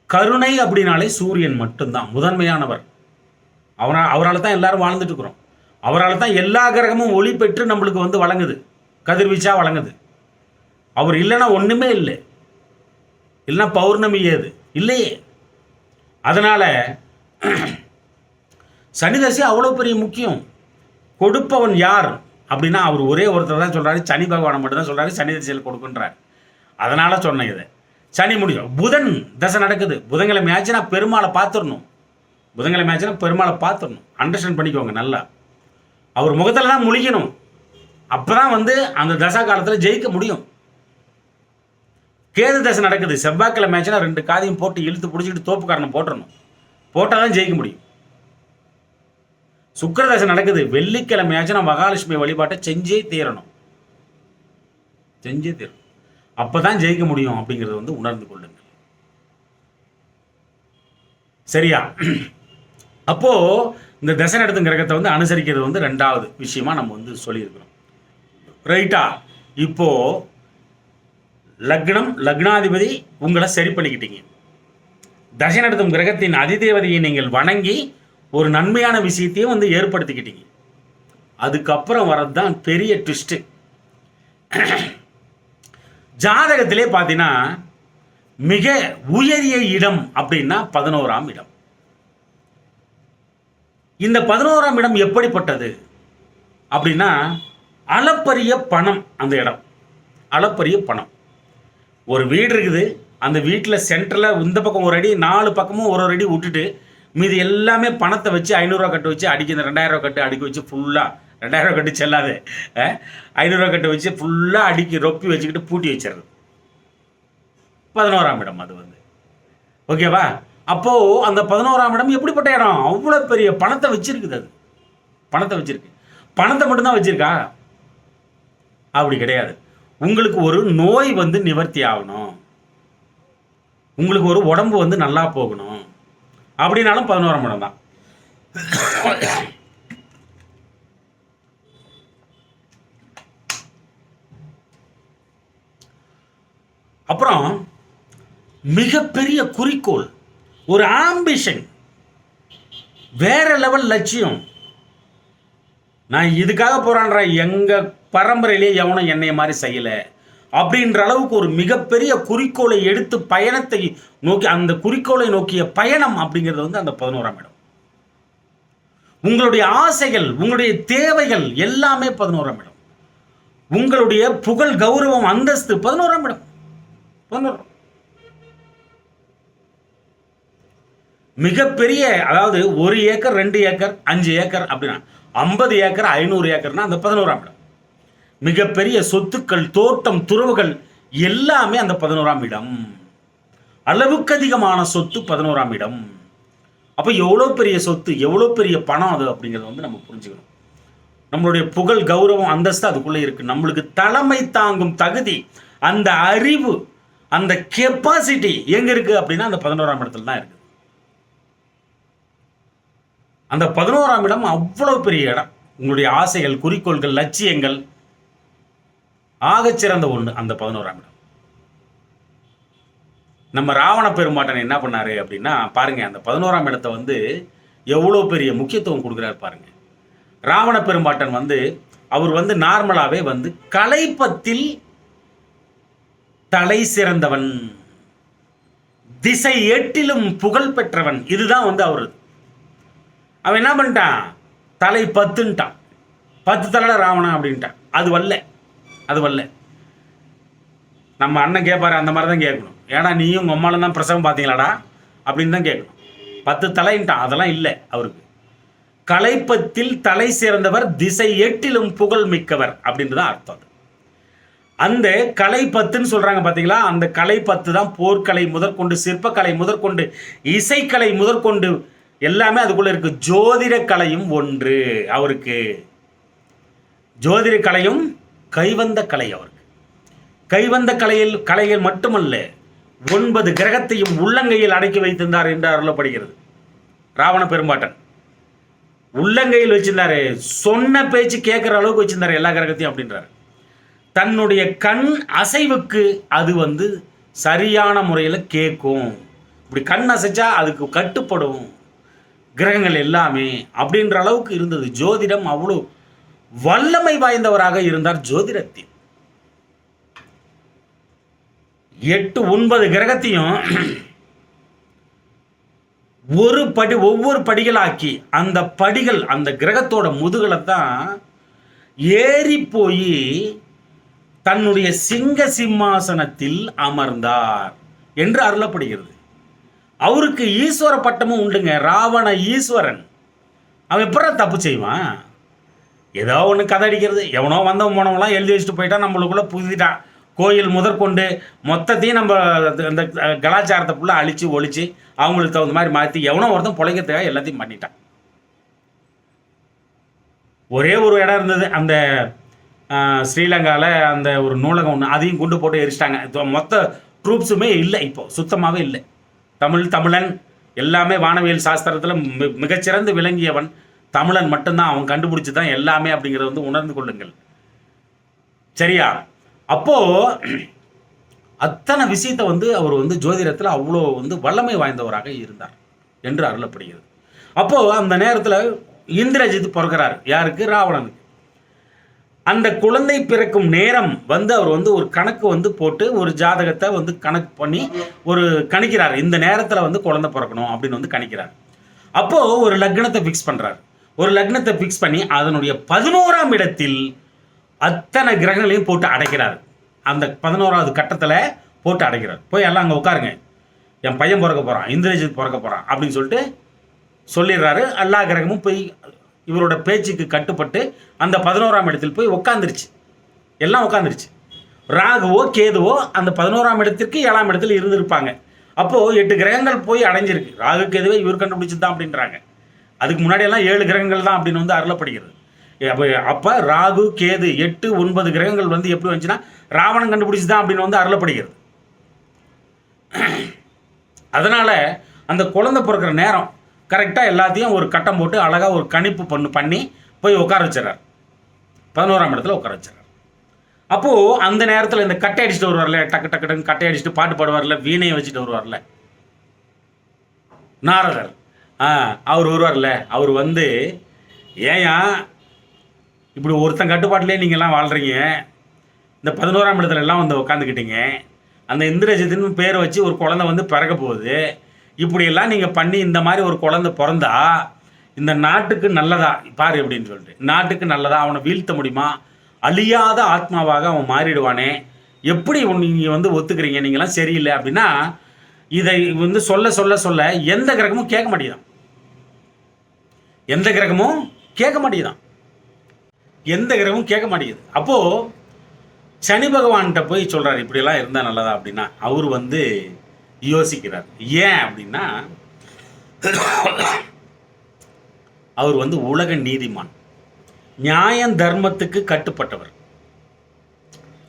கருணை அப்படின்னாலே சூரியன் மட்டும்தான் முதன்மையானவர். அவரால் தான் எல்லாரும் வாழ்ந்துட்டு இருக்கிறோம். அவரால் தான் எல்லா கிரகமும் ஒளி பெற்று நம்மளுக்கு வந்து வழங்குது, கதிர்வீச்சா வழங்குது. அவர் இல்லைன்னா ஒன்றுமே இல்லை, இல்லைன்னா பௌர்ணமி ஏது இல்லையே. அதனால் சனி தசை அவ்வளோ பெரிய முக்கியம். கொடுப்பவன் யார் அப்படின்னா அவர் ஒரே ஒருத்தர் தான் சொல்கிறாரு, சனி பகவானை மட்டும்தான் சொல்கிறாரு, சனி தசையில் கொடுக்குன்றார். அதனால் சொன்னேன் இதை. சனி முடியும். புதன் தசை நடக்குது, புதன்கிழமை ஆச்சுன்னா பெருமாளை பார்த்துடணும். அண்டர்ஸ்டாண்ட் பண்ணிக்கோங்க நல்லா. அவர் முகத்தில் தான் முழிக்கணும். அப்போ தான் வந்து அந்த தசா காலத்தில் ஜெயிக்க முடியும். கேது தசை நடக்குது, செவ்வாய்க்கிழமை ஆச்சுன்னா 2 காதையும் போட்டு இழுத்து பிடிச்சிட்டு தோப்புக்காரனை போட்டுடணும். போட்டால் தான் ஜெயிக்க முடியும். சுக்கிரதசை நடக்குது, வெள்ளிக்கிழமையாச்சும் நான் மகாலட்சுமி வழிபாட்டை செஞ்சே தீரணும். அப்பதான் ஜெயிக்க முடியும் அப்படிங்கிறது வந்து உணர்ந்து கொள்ளுங்கள். சரியா? அப்போ இந்த தசை நடத்தும் கிரகத்தை வந்து அனுசரிக்கிறது வந்து 2வது விஷயமா நம்ம வந்து சொல்லியிருக்கிறோம். ரைட்டா? இப்போ லக்னம், லக்னாதிபதி உங்களை சரி பண்ணிக்கிட்டீங்க. தசை நடத்தும் கிரகத்தின் அதிதேவதையை நீங்கள் வணங்கி ஒரு நன்மையான விஷயத்தையும் வந்து ஏற்படுத்திக்கிட்டீங்க. அதுக்கப்புறம் வரது தான் பெரிய ட்விஸ்ட். ஜாதகத்திலே பார்த்தீங்கன்னா மிக உயரிய இடம் அப்படின்னா 11ஆம் இடம். இந்த 11ஆம் இடம் எப்படிப்பட்டது அப்படின்னா அளப்பரிய பணம். அந்த இடம் அளப்பரிய பணம். ஒரு வீடு இருக்குது, அந்த வீட்டில் சென்டரில் இந்த பக்கம் ஒரு அடி, 4 பக்கமும் ஒரு அடி விட்டுட்டு மீது எல்லாமே பணத்தை வச்சு 500 ரூபா கட்டு வச்சு அடிக்க, இந்த 2000 ரூபா கட்டு அடிக்க வச்சு ஃபுல்லாக, 2000 ரூபா கட்டு செல்லாது, 500 ரூபா கட்டு வச்சு ஃபுல்லாக அடிக்கி ரொப்பி வச்சுக்கிட்டு பூட்டி வச்சிடுறது 11ஆம் இடம். அது வந்து ஓகேவா? அப்போது அந்த 11ஆம் இடம் எப்படிப்பட்ட இடம்? அவ்வளோ பெரிய பணத்தை வச்சிருக்குது. அது பணத்தை வச்சிருக்கு. பணத்தை மட்டும்தான் வச்சிருக்கா? அப்படி கிடையாது. உங்களுக்கு ஒரு நோய் வந்து நிவர்த்தி ஆகணும், உங்களுக்கு ஒரு உடம்பு வந்து நல்லா போகணும் அப்படின்னாலும் 11ஆம் இடம் தான். அப்புறம் மிகப்பெரிய குறிக்கோள், ஒரு ஆம்பிஷன், வேற லெவல் லட்சியம். நான் இதுக்காக போறான்ற, எங்க பரம்பரையிலேயே எவனும் என்னைய மாதிரி செய்யல அப்படின்ற அளவுக்கு ஒரு மிகப்பெரிய குறிக்கோளை எடுத்து பயணத்தை நோக்கி, அந்த குறிக்கோளை நோக்கிய பயணம் அப்படிங்கிறது வந்து அந்த 11ஆம் இடம். உங்களுடைய ஆசைகள், உங்களுடைய தேவைகள் எல்லாமே 11ஆம் இடம். உங்களுடைய புகழ், கௌரவம், அந்தஸ்து 11ஆம் இடம். 11. மிகப்பெரிய, அதாவது 1 ஏக்கர் 2 ஏக்கர் 5 ஏக்கர் அப்படின்னா 50 ஏக்கர் 500 ஏக்கர்னா அந்த 11ஆம் இடம். மிகப்பெரிய சொத்துக்கள், தோட்டம், துறவுகள் எல்லாமே அந்த 11ஆம் இடம். அளவுக்கு அதிகமான சொத்து 11ஆம் இடம். அப்போ எவ்வளோ பெரிய சொத்து, எவ்வளோ பெரிய பணம் அது அப்படிங்கிறத வந்து நம்ம புரிஞ்சுக்கணும். நம்மளுடைய புகழ், கௌரவம், அந்தஸ்து அதுக்குள்ளே இருக்கு. நம்மளுக்கு தலைமை தாங்கும் தகுதி, அந்த அறிவு, அந்த கெப்பாசிட்டி எங்க இருக்கு அப்படின்னா அந்த 11ஆம் இடத்துல தான் இருக்கு. அந்த 11ஆம் இடம் அவ்வளவு பெரிய இடம். உங்களுடைய ஆசைகள், குறிக்கோள்கள், லட்சியங்கள் ஆகச்சிறந்த ஒன்று அந்த 11ஆம் இடம். நம்ம ராவண பெருமாட்டன் என்ன பண்ணாரு அப்படின்னா பாருங்க, அந்த 11ஆம் இடத்தை வந்து எவ்வளோ பெரிய முக்கியத்துவம் கொடுக்குறாரு பாருங்க. ராவண பெருமாட்டன் வந்து அவர் வந்து நார்மலாகவே வந்து கலைப்பத்தில் தலை சிறந்தவன், திசை 8லும் புகழ் பெற்றவன். இதுதான் வந்து அவரு. அவன் என்ன பண்ணிட்டான், தலை 10ன்ட்டான், 10 தலை ராவணன் அப்படின்ட்டான். அது வல்ல. நம்ம அண்ணன் கேட்பாரு, அந்த மாதிரி தான் கேட்கணும். ஏன்னா நீயும் உங்கள் அம்மாலும் தான் பிரசவம் பார்த்தீங்களாடா அப்படின்னு தான் கேட்கணும். 10 தலைன்ட்டான், அதெல்லாம் இல்லை அவருக்கு. கலைப்பத்தில் தலை சிறந்தவர், திசை 8லும் புகழ் மிக்கவர் அப்படின்ட்டு தான் அர்த்தம். அந்த கலை 10ன்னு சொல்றாங்க பார்த்தீங்களா, அந்த கலை 10 தான் போர்க்கலை முதற்கொண்டு, சிற்பக்கலை முதற்கொண்டு, இசைக்கலை முதற்கொண்டு எல்லாமே அதுக்குள்ள இருக்கு. ஜோதிட கலையும் ஒன்று அவருக்கு. ஜோதிட கலையும் கைவந்த கலை அவருக்கு. கைவந்த கலையில் மட்டுமல்ல, 9 கிரகத்தையும் உள்ளங்கையில் அடக்கி வைத்திருந்தார் என்று அருளப்படுகிறது. ராவண பெரும்பாட்டன் உள்ளங்கையில் வச்சிருந்தாரு, சொன்ன பேச்சு கேட்கிற அளவுக்கு வச்சிருந்தாரு எல்லா கிரகத்தையும் அப்படின்றாரு. தன்னுடைய கண் அசைவுக்கு அது வந்து சரியான முறையில் கேட்கும். இப்படி கண் அசைச்சா அதுக்கு கட்டுப்படும் கிரகங்கள் எல்லாமே அப்படின்ற அளவுக்கு இருந்தது. ஜோதிடம் அவ்வளோ வல்லமை வாய்ந்தவராக இருந்தார் ஜோதிடத்தில். 8 9 கிரகத்தையும் ஒவ்வொரு படிகளாக்கி, அந்த படிகள் அந்த கிரகத்தோட முதுகலை தான் ஏறி போய் தன்னுடைய சிங்க சிம்மாசனத்தில் அமர்ந்தார் என்று அருளப்படுகிறது. அவருக்கு ஈஸ்வர பட்டமும் உண்டுங்க. ராவண ஈஸ்வரன். அவன் எப்படி தப்பு செய்வான்? ஏதோ ஒன்று கதை அடிக்கிறது, எவனோ வந்தவன் போனவங்களாம் எழுதி வச்சுட்டு போயிட்டான், நம்மளுக்குள்ள புதிட்டான். கோயில் முதற்கொண்டு மொத்தத்தையும் நம்ம இந்த கலாச்சாரத்தை ஃபுல்லாக அழித்து ஒழித்து அவங்களுக்கு தகுந்த மாதிரி மாற்றி எவனோ ஒருத்தன் பிழைக்கிறதுக்காக எல்லாத்தையும் பண்ணிட்டான். ஒரே ஒரு இடம் இருந்தது அந்த ஸ்ரீலங்காவில் அந்த ஒரு நூலகம் ஒன்று, அதையும் கொண்டு போட்டு எரிச்சிட்டாங்க. மொத்த ட்ரூப்ஸுமே இல்லை, இப்போ சுத்தமாகவே இல்லை. தமிழன் எல்லாமே வானவியல் சாஸ்திரத்தில் மிகச்சிறந்து விளங்கியவன் தமிழன் மட்டும்தான். அவன் கண்டுபிடிச்சி தான் எல்லாமே அப்படிங்கிறத வந்து உணர்ந்து கொள்ளுங்கள், சரியா? அப்போது அத்தனை விஷயத்தை வந்து அவர் வந்து ஜோதிடத்தில் அவ்வளோ வந்து வல்லமை வாய்ந்தவராக இருந்தார் என்று அருளப்படுகிறது. அப்போது அந்த நேரத்தில் இந்திரஜித் பிறக்கிறார். யாருக்கு? ராவணனுக்கு. அந்த குழந்தை பிறக்கும் நேரம் வந்து அவர் வந்து ஒரு கணக்கு வந்து போட்டு ஒரு ஜாதகத்தை வந்து கணக்கு பண்ணி ஒரு கணிக்கிறார். இந்த நேரத்தில் வந்து குழந்தை பிறக்கணும் அப்படின்னு வந்து கணிக்கிறார். அப்போது ஒரு லக்னத்தை ஃபிக்ஸ் பண்ணுறார். ஒரு லக்னத்தை ஃபிக்ஸ் பண்ணி அதனுடைய 11ஆம் இடத்தில் அத்தனை கிரகங்களையும் போட்டு அடைக்கிறார். அந்த 11வது கட்டத்தில் போட்டு அடைக்கிறார். போய் எல்லாம் அங்கே உட்காருங்க, என் பையன் பிறக்க போகிறான், இந்திரஜித் பிறக்க போகிறான் அப்படின்னு சொல்லிட்டு சொல்லிடுறாரு. எல்லா கிரகமும் போய் இவரோட பேச்சுக்கு கட்டுப்பட்டு அந்த 11ஆம் இடத்தில் போய் உட்காந்துருச்சு. எல்லாம் உட்காந்துருச்சு. ராகுவோ கேதுவோ அந்த 11ஆம் இடத்திற்கு 7ஆம் இடத்தில் இருந்திருப்பாங்க. அப்போது 8 கிரகங்கள் போய் அடைஞ்சிருக்கு. ராகு கேதுவே இவர் கண்டுபிடிச்சது தான் அப்படின்றாங்க. அதுக்கு முன்னாடியெல்லாம் 7 கிரகங்கள் தான் அப்படின்னு வந்து அருளப்படுகிறது. அப்போ ராகு கேது 8 9 கிரகங்கள் வந்து எப்படி வந்துச்சுன்னா ராவணன் கண்டுபிடிச்சி தான் அப்படின்னு வந்து அருளப்படுகிறது. அதனால் அந்த குழந்தை பிறக்கிற நேரம் கரெக்டாக எல்லாத்தையும் ஒரு கட்டம் போட்டு அழகாக ஒரு கணிப்பு பண்ணி போய் உட்கார வச்சிடறார். 11ஆம் இடத்துல உட்கார வச்சிடறார். அப்போது அந்த நேரத்தில் இந்த கட்டை அடிச்சுட்டு வருவார்ல, டக்கு டக்குன்னு கட்டை அடிச்சுட்டு பாட்டு பாடுவார்ல, வீணையை வச்சுட்டு வருவார்ல நாரதர், அவர் வருவார்ல. அவர் வந்து ஏயா இப்படி ஒருத்தன் கட்டுப்பாட்டிலே நீங்கள்லாம் வாழ்கிறீங்க, இந்த 11ஆம் இடத்துல எல்லாம் வந்து உட்காந்துக்கிட்டீங்க, அந்த இந்திரஜித்தின் பேரை வச்சு ஒரு குழந்தை வந்து பிறக்க போகுது, இப்படியெல்லாம் நீங்கள் பண்ணி இந்த மாதிரி ஒரு குழந்தை பிறந்தா இந்த நாட்டுக்கு நல்லதா பாரு அப்படின்னு சொல்லிட்டு, நாட்டுக்கு நல்லதா, அவனை வீழ்த்த முடியுமா, அழியாத ஆத்மாவாக அவன் மாறிடுவானே, எப்படி நீங்கள் வந்து ஒத்துக்கிறீங்க, நீங்களாம் சரியில்லை அப்படின்னா இதை வந்து சொல்ல சொல்ல சொல்ல எந்த கிரகமும் கேட்க மாட்டேங்குதான். எந்த கிரகமும் கேட்க மாட்டேங்குதான். எந்த கிரகமும் கேட்க மாட்டேங்குது. அப்போது சனி பகவான்கிட்ட போய் சொல்கிறார் இப்படியெல்லாம் இருந்தால் நல்லதா அப்படின்னா, அவர் வந்து யோசிக்கிறார். ஏன் அப்படின்னா அவர் வந்து உலக நீதிமான், நியாயம் தர்மத்துக்கு கட்டுப்பட்டவர்.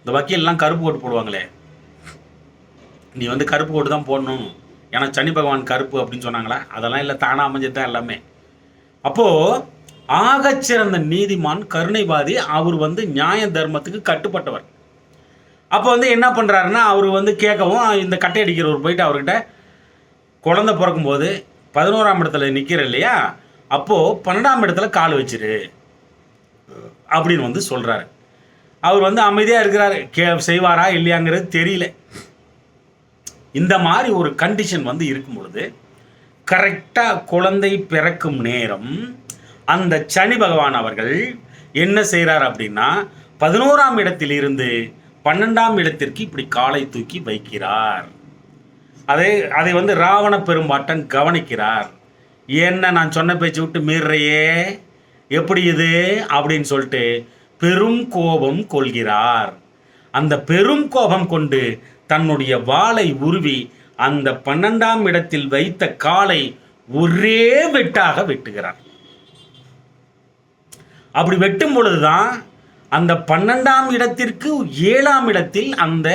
இந்த வக்கீல்லாம் கருப்பு கோட்டு போடுவாங்களே, நீ வந்து கருப்பு கோட்டு தான் போடணும் ஏன்னா சனி பகவான் கருப்பு அப்படின்னு சொன்னாங்களா? அதெல்லாம் இல்லை, தானாக அமைஞ்சது தான் எல்லாமே. அப்போது ஆகச்சிறந்த நீதிமான், கருணைவாதி, அவர் வந்து நியாய தர்மத்துக்கு கட்டுப்பட்டவர். அப்போ வந்து என்ன பண்ணுறாருன்னா அவர் வந்து கேட்கவும் இந்த கட்டை அடிக்கிறவர் போயிட்டு அவர்கிட்ட குழந்தை பிறக்கும்போது 11ஆம் இடத்துல நிற்கிற இல்லையா, அப்போது 12ஆம் இடத்துல கால் வச்சிரு அப்படின்னு வந்து சொல்கிறாரு. அவர் வந்து அமைதியாக இருக்கிறாரு, செய்வாரா இல்லையாங்கிறது தெரியல. இந்த மாதிரி ஒரு கண்டிஷன் வந்து இருக்கும் பொழுது கரெக்டாக குழந்தை பிறக்கும் நேரம் அந்த சனி பகவான் அவர்கள் என்ன செய்கிறார் அப்படின்னா 11ஆம் இடத்தில் இருந்து 12ஆம் இடத்திற்கு இப்படி காலை தூக்கி வைக்கிறார். அதை வந்து ராவண பெரும்பாட்டன் கவனிக்கிறார். என்ன நான் சொன்ன பேச்சு விட்டு மீறுறையே, எப்படி இது அப்படின்னு சொல்லிட்டு பெரும் கோபம் கொள்கிறார். அந்த பெரும் கோபம் கொண்டு தன்னுடைய வாளை உருவி அந்த 12ஆம் இடத்தில் வைத்த காலை ஒரே வெட்டாக வெட்டுகிறார். அப்படி வெட்டும் பொழுதுதான் அந்த 12ஆம் இடத்திற்கு 7ஆம் இடத்தில் அந்த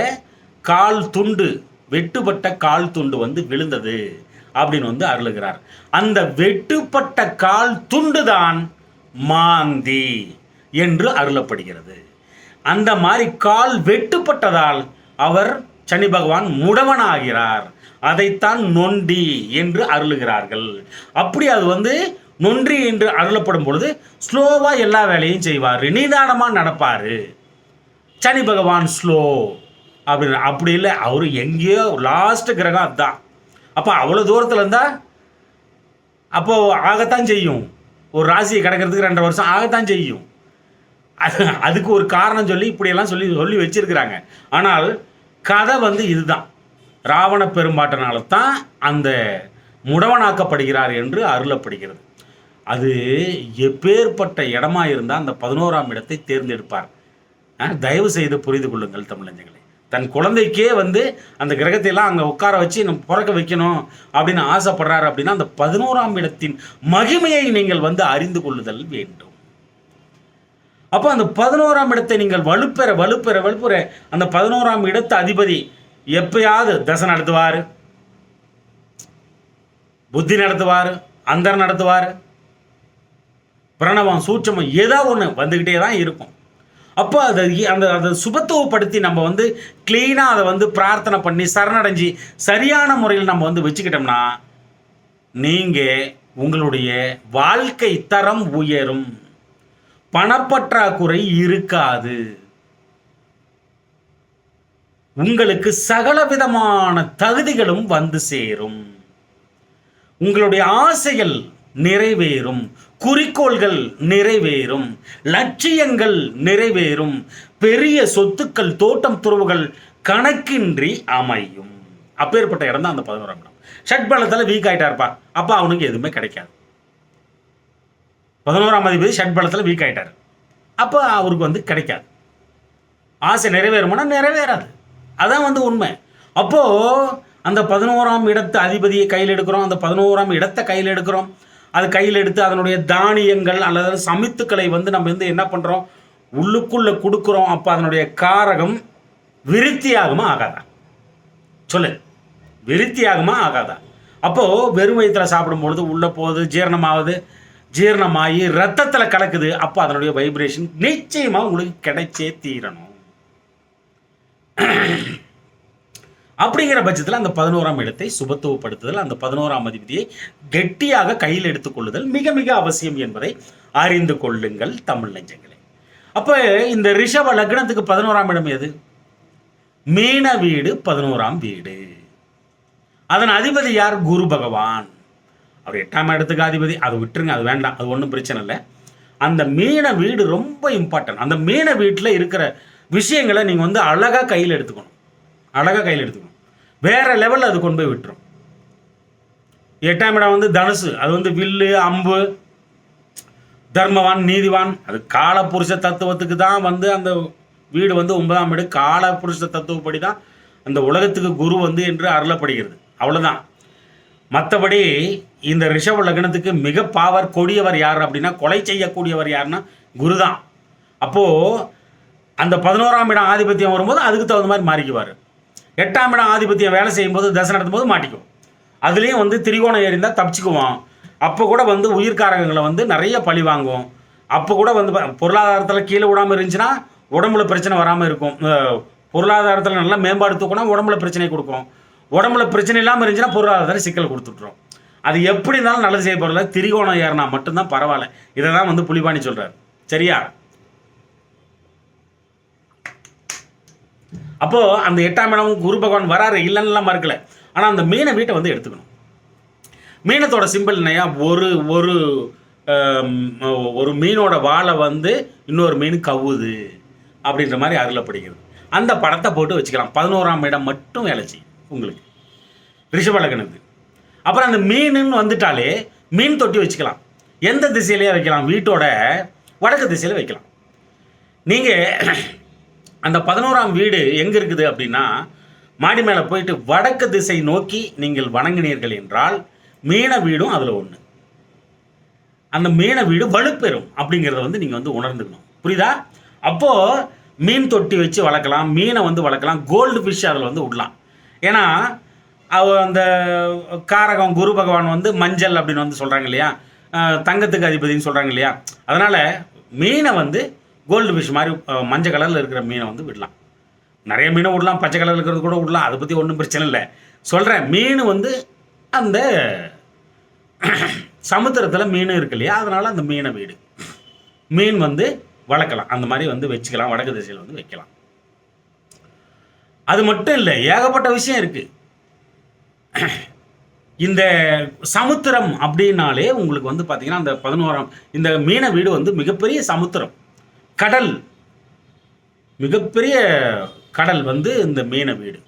கால் துண்டு, வெட்டுப்பட்ட கால் துண்டு வந்து விழுந்தது அப்படின்னு வந்து அருளுகிறார். அந்த வெட்டுப்பட்ட கால் துண்டு தான் மாந்தி என்று அருளப்படுகிறது. அந்த மாதிரி கால் வெட்டுப்பட்டதால் அவர் சனி பகவான் முடவனாகிறார். அதைத்தான் நொண்டி என்று அருளுகிறார்கள். அப்படி அது வந்து நொன்றி என்று அருளப்படும் பொழுது ஸ்லோவாக எல்லா வேலையும் செய்வார், நிதானமாக நடப்பார். சனி பகவான் ஸ்லோ அப்படின்னு அப்படி இல்லை, அவர் எங்கேயோ லாஸ்ட் கிரகம் அதுதான். அப்போ அவ்வளோ தூரத்தில் இருந்தால் அப்போது ஆகத்தான் செய்யும். ஒரு ராசியை கிடக்கிறதுக்கு 2.5 வருஷம் ஆகத்தான் செய்யும். அதுக்கு ஒரு காரணம் சொல்லி இப்படியெல்லாம் சொல்லி வச்சிருக்கிறாங்க. ஆனால் கதை வந்து இதுதான், ராவண பெரும்பாட்டனால தான் அந்த முடவனாக்கப்படுகிறார் என்று அருளப்படுகிறது. அது எப்பேற்பட்ட இடமா இருந்தால் அந்த 11ஆம் இடத்தை தேர்ந்தெடுப்பார். தயவு செய்து புரிந்து கொள்ளுங்கள் தமிழஞ்சங்களே. தன் குழந்தைக்கே வந்து அந்த கிரகத்தை எல்லாம் அங்கே உட்கார வச்சு நம்ம பிறக்க வைக்கணும் அப்படின்னு ஆசைப்படுறாரு அப்படின்னா அந்த 11ஆம் இடத்தின் மகிமையை நீங்கள் வந்து அறிந்து கொள்ளுதல் வேண்டும். அப்போ அந்த 11ஆம் இடத்தை நீங்கள் வலுப்பெற அந்த 11ஆம் இடத்து அதிபதி எப்பயாவது தசை நடத்துவார், புத்தி நடத்துவார், அந்தர் நடத்துவார், பிரணவம் சூட்சமம் ஏதோ ஒன்று வந்துக்கிட்டே தான் இருக்கும். அப்போ அதை சுபத்துவப்படுத்தி நம்ம வந்து கிளீனாக அதை வந்து பிரார்த்தனை பண்ணி சரணடைஞ்சி சரியான முறையில் நம்ம வந்து வச்சுக்கிட்டோம்னா நீங்கள் உங்களுடைய வாழ்க்கை தரம் உயரும், பணப்பற்றாக்குறை இருக்காது, உங்களுக்கு சகல விதமான தகுதிகளும் வந்து சேரும், உங்களுடைய ஆசைகள் நிறைவேறும், குறிக்கோள்கள் நிறைவேறும், லட்சியங்கள் நிறைவேறும், பெரிய சொத்துக்கள் தோட்டம் துறவுகள் கணக்கின்றி அமையும். அப்பேற்பட்ட இடம் தான் அந்த 11ஆம் இடம். ஷட்பலத்தில் வீக் ஆகிட்டார்ப்பா, அப்போ அவனுக்கு எதுவுமே கிடைக்காது. 11ஆம் அதிபதி ஷட்பலத்தில் வீக் ஆகிட்டார், அப்போ அவருக்கு வந்து கிடைக்காது. ஆசை நிறைவேறுமானா நிறைவேறாது, அதான் வந்து உண்மை. அப்போது அந்த 11ஆம் இடத்து அதிபதியை கையில் எடுக்கிறோம், அந்த 11ஆம் இடத்தை கையில் எடுக்கிறோம், அது கையில் எடுத்து அதனுடைய தானியங்கள் அல்லது சமித்துக்களை வந்து நம்ம வந்து என்ன பண்ணுறோம், உள்ளுக்குள்ளே கொடுக்குறோம். அப்போ அதனுடைய காரகம் விருத்தியாகுமா ஆகாதா? சொல்லு, விருத்தியாகுமா ஆகாதா? அப்போது வெறும் வயிற்றில் சாப்பிடும்பொழுது உள்ளே போகுது, ஜீரணமாகுது, ஜீரணமாகி ரத்தத்தில் கலக்குது. அப்போ அதனுடைய வைப்ரேஷன் நிச்சயமாக உங்களுக்கு கிடைச்சே தீரணும். அப்படிங்கிற பட்சத்தில் அந்த 11ஆம் இடத்தை சுபத்துவப்படுத்துதல், அந்த 11ஆம் அதிபதியை கெட்டியாக கையில் எடுத்துக்கொள்ளுதல் மிக மிக அவசியம் என்பதை அறிந்து கொள்ளுங்கள் தமிழ் நெஞ்சங்களே. அப்போ இந்த ரிஷப லக்னத்துக்கு 11ஆம் இடம் எது? மீன வீடு, 11ஆம் வீடு. அதன் அதிபதி யார்? குரு பகவான். அவர் 8ஆம் இடத்துக்கு அதிபதி. அது விட்டுருங்க, அது வேண்டாம், அது ஒன்றும் பிரச்சனை இல்லை. அந்த மீன வீடு ரொம்ப இம்பார்ட்டன்ட். அந்த மீன வீட்டில் இருக்கிற விஷயங்களை நீங்கள் வந்து அழகாக கையில் எடுத்துக்கணும், அழகாக கையில் எடுத்துக்கணும். வேறு லெவலில் அது கொண்டு போய் விட்டுரும். 8ஆம் இடம் வந்து தனுசு, அது வந்து வில்லு, அம்பு, தர்மவான், நீதிவான். அது காலபுருஷ தத்துவத்துக்கு தான் வந்து அந்த வீடு வந்து 9ஆம் வீடு காலபுருஷ தத்துவப்படி தான் அந்த உலகத்துக்கு குரு வந்து என்று அருளப்படுகிறது. அவ்வளோதான். மற்றபடி இந்த ரிஷப லக்னத்துக்கு மிக பாவர் கொடியவர் யார் அப்படின்னா, கொலை செய்யக்கூடியவர் யாருன்னா குரு தான். அப்போது அந்த 11ஆம் இடம் ஆதிபத்தியம் வரும்போது அதுக்கு தகுந்த மாதிரி மாறிக்குவார். 8ஆம் இடம் ஆதிபத்தியம் வேலை செய்யும்போது தசை நடத்தும் போது மாட்டிக்கும். அதுலேயும் வந்து திரிகோணம் ஏறிந்தால் தப்பிச்சுக்குவோம். அப்போ கூட வந்து உயிர்காரகங்களை வந்து நிறைய பழி வாங்குவோம். அப்போ கூட வந்து பொருளாதாரத்தில் கீழே விடாமல் இருந்துச்சுன்னா உடம்புல பிரச்சனை வராமல் இருக்கும். பொருளாதாரத்தில் நல்லா மேம்பாடு தூக்கணும், உடம்புல பிரச்சனை கொடுக்கும். உடம்புல பிரச்சனை இல்லாமல் இருந்துச்சுன்னா பொருளாதார சிக்கல் கொடுத்துட்றோம். அது எப்படி இருந்தாலும் நல்லது செய்ய போகிறதில்ல, திரிகோணம் ஏறினா மட்டும்தான் பரவாயில்ல. இதை தான் வந்து புலிபாணி சொல்கிறார். சரியா? அப்போது அந்த 8ஆம் இடம் குரு பகவான் வராரு, இல்லைன்னா மறுக்கலை. ஆனால் அந்த மீன வீட்டை வந்து எடுத்துக்கணும். மீனத்தோட சிம்பிள் என்னையா, ஒரு மீனோட வாழை வந்து இன்னொரு மீன் கவுது அப்படின்ற மாதிரி அருளப்படுகிறது. அந்த படத்தை போட்டு வச்சுக்கலாம். 11ஆம் இடம் மட்டும் வேலை செய்யும் உங்களுக்கு ரிஷப லக்னத்துக்கு. அப்புறம் அந்த மீனுன்னு வந்துட்டாலே மீன் தொட்டி வச்சுக்கலாம். எந்த திசையிலேயே வைக்கலாம், வீட்டோட வடக்கு திசையில் வைக்கலாம். நீங்கள் அந்த 11ஆம் வீடு எங்கே இருக்குது அப்படின்னா, மாடி மேலே போயிட்டு வடக்கு திசை நோக்கி நீங்கள் வணங்கினீர்கள் என்றால் மீன வீடும் அதில் ஒன்று. அந்த மீன வீடு வலுப்பெறும் அப்படிங்கிறத வந்து நீங்கள் வந்து உணர்ந்துக்கணும். புரியுதா? அப்போது மீன் தொட்டி வச்சு வளர்க்கலாம், மீனை வந்து வளர்க்கலாம், கோல்டு ஃபிஷ் அதில் வந்து விடலாம். ஏன்னா அந்த காரகம் குரு பகவான் வந்து மஞ்சள் அப்படின்னு வந்து சொல்கிறாங்க இல்லையா, தங்கத்துக்கு அதிபதினு சொல்கிறாங்க இல்லையா. அதனால் மீனை வந்து கோல்டு ஃபிஷ் மாதிரி மஞ்சள் கலரில் இருக்கிற மீனை வந்து விடலாம். நிறைய மீனை விடலாம், பச்சை கலரில் இருக்கிறது கூட விடலாம், அதை பற்றி ஒன்றும் பிரச்சனை இல்லை. சொல்கிறேன், மீன் வந்து அந்த சமுத்திரத்தில் மீன் இருக்கு இல்லையா, அதனால் அந்த மீனை வீடு மீன் வந்து வளர்க்கலாம். அந்த மாதிரி வந்து வச்சுக்கலாம், வடக்கு திசையில் வந்து வைக்கலாம். அது மட்டும் இல்லை, ஏகப்பட்ட விஷயம் இருக்குது. இந்த சமுத்திரம் அப்படின்னாலே உங்களுக்கு வந்து பார்த்தீங்கன்னா அந்த 11ஆம் இந்த மீன வீடு வந்து மிகப்பெரிய சமுத்திரம், கடல், மிகப்பெரிய கடல் வந்து இந்த மீன வீடு.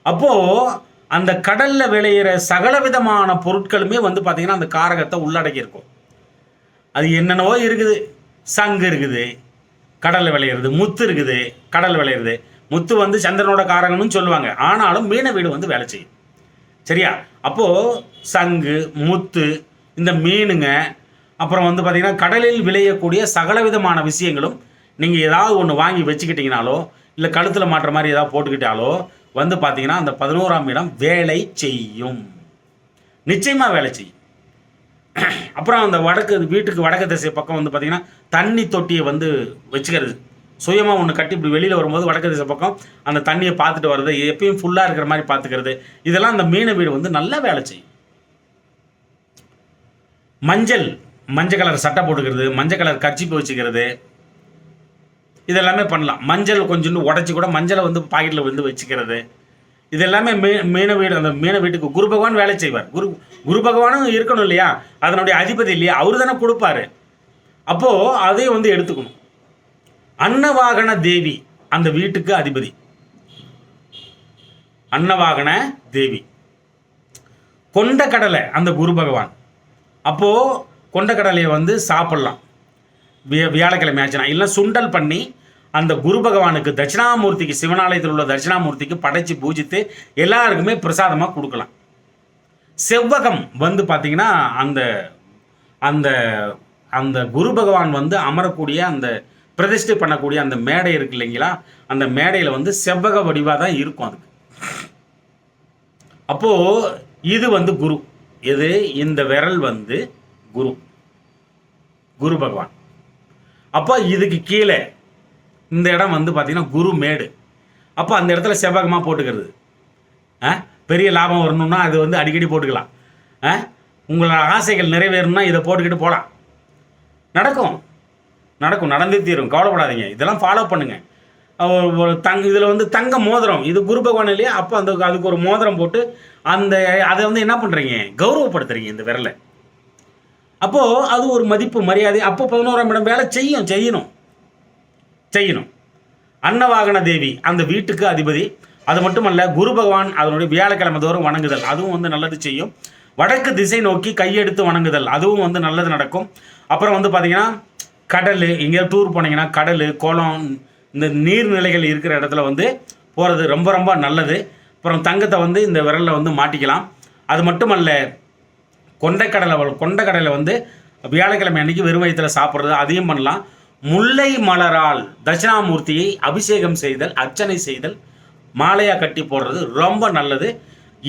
அப்போது அந்த கடலில் விளையிற சகல விதமான பொருட்களுமே வந்து பார்த்திங்கன்னா அந்த காரகத்தை உள்ளடக்கி இருக்கும். அது என்னென்னவோ இருக்குது. சங்கு இருக்குது, கடலில் விளையிறது. முத்து இருக்குது, கடல் விளையிறது. முத்து வந்து சந்திரனோட காரகம்னு சொல்லுவாங்க, ஆனாலும் மீன வீடு வந்து வேலை செய்யும். சரியா? அப்போது சங்கு, முத்து, இந்த மீனுங்க, அப்புறம் வந்து பார்த்திங்கன்னா கடலில் விளையக்கூடிய சகல விதமான விஷயங்களும் நீங்கள் ஏதாவது ஒன்று வாங்கி வச்சுக்கிட்டீங்கனாலோ இல்லை கழுத்தில் மாட்டுற மாதிரி ஏதாவது போட்டுக்கிட்டாலோ வந்து பார்த்தீங்கன்னா அந்த 11ஆம் இடம் வேலை செய்யும், நிச்சயமாக வேலை செய்யும். அப்புறம் அந்த வீட்டுக்கு வடக்கு திசை பக்கம் வந்து பார்த்தீங்கன்னா தண்ணி தொட்டியை வந்து வச்சுக்கிறது, சுயமாக ஒன்று கட்டி இப்படி வெளியில் வரும்போது வடக்கு திசை பக்கம் அந்த தண்ணியை பார்த்துட்டு வர்றது, எப்பயும் ஃபுல்லாக இருக்கிற மாதிரி பார்த்துக்கிறது, இதெல்லாம் அந்த மீன வீடு வந்து நல்லா வேலை செய்யும். மஞ்சள் கலர் சட்டை போட்டுக்கிறது, மஞ்சள் கலர் கர்ச்சிப்பு வச்சுக்கிறது, இதெல்லாமே பண்ணலாம். மஞ்சள் கொஞ்சோண்டு உடச்சி கூட மஞ்சளை வந்து பாக்கெட்டில் வந்து வச்சுக்கிறது, இது எல்லாமே மீன வீடு. அந்த மீன வீட்டுக்கு குரு பகவான் வேலை செய்வார். குரு பகவானும் இருக்கணும் இல்லையா, அதனுடைய அதிபதி இல்லையா, அவரு தானே கொடுப்பாரு. அப்போது அதையும் வந்து எடுத்துக்கணும். அன்னவாகன தேவி அந்த வீட்டுக்கு அதிபதி, அன்னவாகன தேவி. கொண்டக்கடலை அந்த குரு பகவான். அப்போது கொண்டக்கடலையை வந்து சாப்பிட்லாம் வியாழக்கிழமை ஆச்சுன்னா. இல்லை சுண்டல் பண்ணி அந்த குரு பகவானுக்கு தட்சிணாமூர்த்திக்கு, சிவனாலயத்தில் உள்ள தட்சிணாமூர்த்திக்கு படைச்சு பூஜித்து எல்லாருக்குமே பிரசாதமாக கொடுக்கலாம். செவ்வகம் வந்து பார்த்திங்கன்னா அந்த அந்த அந்த குரு பகவான் வந்து அமரக்கூடிய அந்த பிரதிஷ்டை பண்ணக்கூடிய அந்த மேடை இருக்கு இல்லைங்களா, அந்த மேடையில் வந்து செவ்வக வடிவாக தான் இருக்கும் அதுக்கு. அப்போது இது வந்து குரு, எது இந்த விரல் வந்து குரு பகவான். அப்போ இதுக்கு கீழே இந்த இடம் வந்து பார்த்திங்கன்னா குரு மேடு. அப்போ அந்த இடத்துல செவ்வகமாக போட்டுக்கிறது, பெரிய லாபம் வரணும்னா அது வந்து அடிக்கடி போட்டுக்கலாம். உங்களோட ஆசைகள் நிறைவேறணும்னா இதை போட்டுக்கிட்டு போகலாம். நடந்தே தீரும், கவலைப்படாதீங்க. இதெல்லாம் ஃபாலோ பண்ணுங்கள். ஒரு இதில் வந்து தங்க மோதிரம், இது குரு பகவான் இல்லையா, அப்போ அதுக்கு ஒரு மோதிரம் போட்டு அதை வந்து என்ன பண்ணுறீங்க, கௌரவப்படுத்துறீங்க இந்த விரலை. அப்போது அது ஒரு மதிப்பு மரியாதை. அப்போ 11ஆம் இடம் வேலை செய்யணும். அன்னவாகன தேவி அந்த வீட்டுக்கு அதிபதி. அது மட்டுமல்ல, குரு பகவான் அதனுடைய வியாழக்கிழமை தோறும் வணங்குதல், அதுவும் வந்து நல்லது செய்யும். வடக்கு திசை நோக்கி கையெடுத்து வணங்குதல், அதுவும் வந்து நல்லது நடக்கும். அப்புறம் வந்து பார்த்திங்கன்னா கடல், எங்கேயாவது டூர் போனீங்கன்னா கடல், குளம், இந்த நீர்நிலைகள் இருக்கிற இடத்துல வந்து போகிறது ரொம்ப ரொம்ப நல்லது. அப்புறம் தங்கத்தை வந்து இந்த விரலில் வந்து மாட்டிக்கலாம். அது மட்டுமல்ல, கொண்டக்கடலை வந்து வியாழக்கிழமை அன்னைக்கு வெறும் வயிற்றில் சாப்பிட்றது, அதையும் பண்ணலாம். முல்லை மலரால் தட்சிணாமூர்த்தியை அபிஷேகம் செய்தல், அர்ச்சனை செய்தல், மாலையாக கட்டி போடுறது ரொம்ப நல்லது.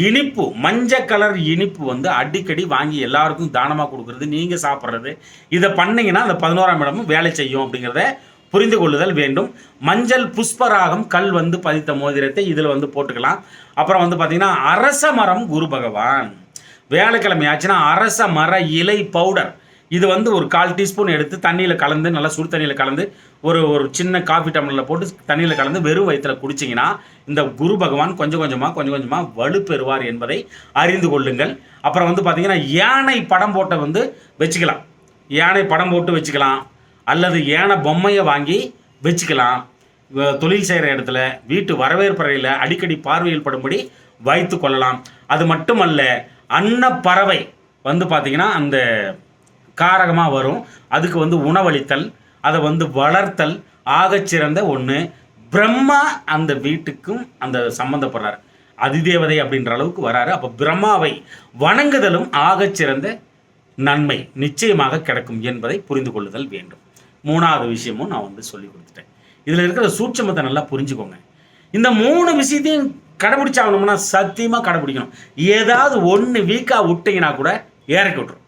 இனிப்பு, மஞ்சள் கலர் இனிப்பு வந்து அடிக்கடி வாங்கி எல்லாருக்கும் தானமாக கொடுக்குறது, நீங்கள் சாப்பிட்றது, இதை பண்ணிங்கன்னா அந்த 11ஆம் இடமும் வேலை செய்யும் அப்படிங்கிறத புரிந்து கொள்ளுதல் வேண்டும். மஞ்சள் புஷ்பராகம் கல் வந்து பதித்த மோதிரத்தை இதில் வந்து போட்டுக்கலாம். அப்புறம் வந்து பார்த்திங்கன்னா அரச மரம் குரு பகவான், வியாழக்கிழமை ஆச்சுன்னா அரச மர இலை பவுடர், இது வந்து ஒரு 1/4 டீஸ்பூன் எடுத்து தண்ணியில் கலந்து, நல்லா சுடு தண்ணியில் கலந்து ஒரு சின்ன காஃபி டம்ளரில் போட்டு தண்ணியில் கலந்து வெறும் வயிற்றில் குடிச்சிங்கன்னா இந்த குரு பகவான் கொஞ்சம் கொஞ்சமாக வலுப்பெறுவார் என்பதை அறிந்து கொள்ளுங்கள். அப்புறம் வந்து பார்த்திங்கன்னா யானை படம் போட்ட வந்து வச்சுக்கலாம், யானை படம் போட்டு வச்சுக்கலாம், அல்லது யானை பொம்மையை வாங்கி வச்சுக்கலாம். தொழில் செய்கிற இடத்துல, வீட்டு வரவேற்பறையில் அடிக்கடி பார்வையில் படும்படி வைத்து கொள்ளலாம். அது மட்டுமல்ல, அன்னப்பறவை வந்து பார்த்திங்கன்னா அந்த காரகமாக வரும், அதுக்கு வந்து உணவளித்தல், அதை வந்து வளர்த்தல் ஆகச்சிறந்த ஒன்று. பிரம்மா அந்த வீட்டுக்கும் அந்த சம்மந்தப்படுறார், அதிதேவதை அப்படின்ற அளவுக்கு வராரு. அப்போ பிரம்மாவை வணங்குதலும் ஆகச்சிறந்த நன்மை நிச்சயமாக கிடைக்கும் என்பதை புரிந்து கொள்ளுதல் வேண்டும். 3வது விஷயமும் நான் வந்து சொல்லி கொடுத்துட்டேன். இதில் இருக்கிற சூட்சமத்தை நல்லா புரிஞ்சுக்கோங்க. இந்த 3 விஷயத்தையும் கடைபிடிச்சாகணும்னா சத்தியமாக கடைபிடிக்கணும். ஏதாவது ஒன்று வீக்காக விட்டிங்கன்னா கூட இறக்கி விட்டுரும்.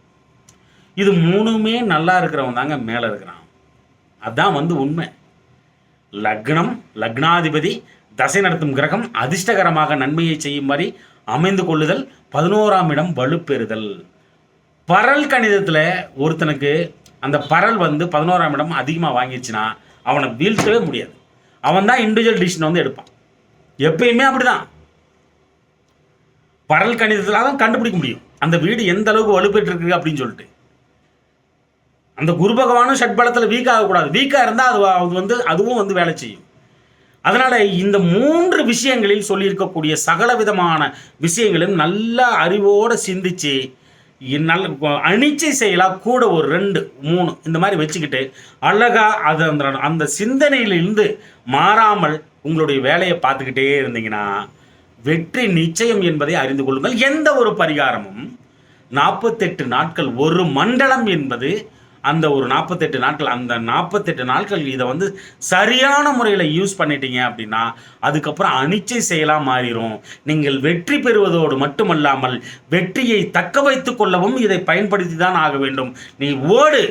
இது 3மே நல்லா இருக்கிறவன் தாங்க மேலே இருக்கிறான், அதுதான் வந்து உண்மை. லக்னம், லக்னாதிபதி, தசை நடத்தும் கிரகம் அதிர்ஷ்டகரமாக நன்மையை செய்யும் மாதிரி அமைந்து கொள்ளுதல், 11ஆம் இடம் வலுப்பெறுதல். பரல் கணிதத்தில் ஒருத்தனுக்கு அந்த பரல் வந்து 11ஆம் இடம் அதிகமாக வாங்கிடுச்சுன்னா அவனை வீழ்த்தவே முடியாது. அவன் தான் இண்டிவிஜுவல் டிசிஷன் வந்து எடுப்பான், எப்பயுமே அப்படிதான். பரல் கணிதத்தில் தான் கண்டுபிடிக்க முடியும் அந்த வீடு எந்த அளவுக்கு வலுப்பெற்று இருக்கு அப்படின்னு சொல்லிட்டு. அந்த குரு பகவானும் ஷட்பலத்தில் வீக் ஆகக்கூடாது, வீக்காக இருந்தால் அது வந்து அதுவும் வந்து வேலை செய்யும். அதனால் இந்த 3 விஷயங்களில் சொல்லியிருக்கக்கூடிய சகல விதமான விஷயங்களும் நல்ல அறிவோடு சிந்திச்சு நல்ல அணிச்சை செய்யலாம். கூட ஒரு 2, 3 இந்த மாதிரி வச்சுக்கிட்டு அழகாக அது அந்த சிந்தனையிலிருந்து மாறாமல் உங்களுடைய வேலையை பார்த்துக்கிட்டே இருந்தீங்கன்னா வெற்றி நிச்சயம் என்பதை அறிந்து கொள்ளுங்கள். எந்த ஒரு பரிகாரமும் 48 நாட்கள், ஒரு மண்டலம் என்பது அந்த ஒரு 48 நாட்கள், அந்த 48 நாட்கள் இதை வந்து சரியான முறையில் யூஸ் பண்ணிட்டீங்க அப்படின்னா அதுக்கப்புறம் அனிச்சை செயலாக மாறிடும். நீங்கள் வெற்றி பெறுவதோடு மட்டுமல்லாமல் வெற்றியை தக்க வைத்துக் கொள்ளவும் இதை பயன்படுத்தி தான் ஆக வேண்டும். நீ ஓடு,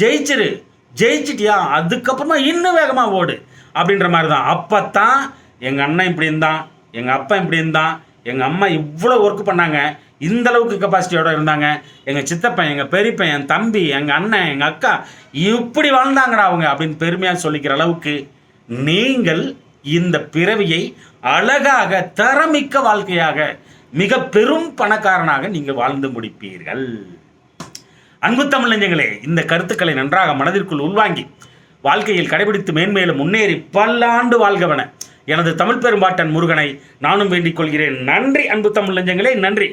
ஜெயிச்சிரு, ஜெயிச்சிட்டியா அதுக்கப்புறமா இன்னும் வேகமாக ஓடு அப்படின்ற மாதிரி தான். அப்போ தான் எங்கள் அண்ணன் இப்படி இருந்தான், எங்கள் அப்பா இப்படி இருந்தான், எங்கள் அம்மா இவ்வளோ ஒர்க் பண்ணாங்க, இந்த அளவுக்கு கெப்பாசிட்டியோடு இருந்தாங்க, எங்கள் சித்தப்பன், எங்கள் பெரியப்பன், என் தம்பி, எங்கள் அண்ணன், எங்கள் அக்கா இப்படி வாழ்ந்தாங்கடா அவங்க அப்படின்னு பெருமையாக சொல்லிக்கிற அளவுக்கு நீங்கள் இந்த பிறவியை அழகாக தரமிக்க வாழ்க்கையாக மிக பெரும் பணக்காரனாக நீங்கள் வாழ்ந்து முடிப்பீர்கள். அன்பு தமிழ் நெஞ்சங்களே, இந்த கருத்துக்களை நன்றாக மனதிற்குள் உள்வாங்கி வாழ்க்கையில் கடைபிடித்து மேன்மேலும் முன்னேறி பல்லாண்டு வாழ்கவன எனது தமிழ் பெரும்பாட்டன் முருகனை நானும் வேண்டிக் கொள்கிறேன். நன்றி அன்பு தமிழ் நெஞ்சங்களே, நன்றி.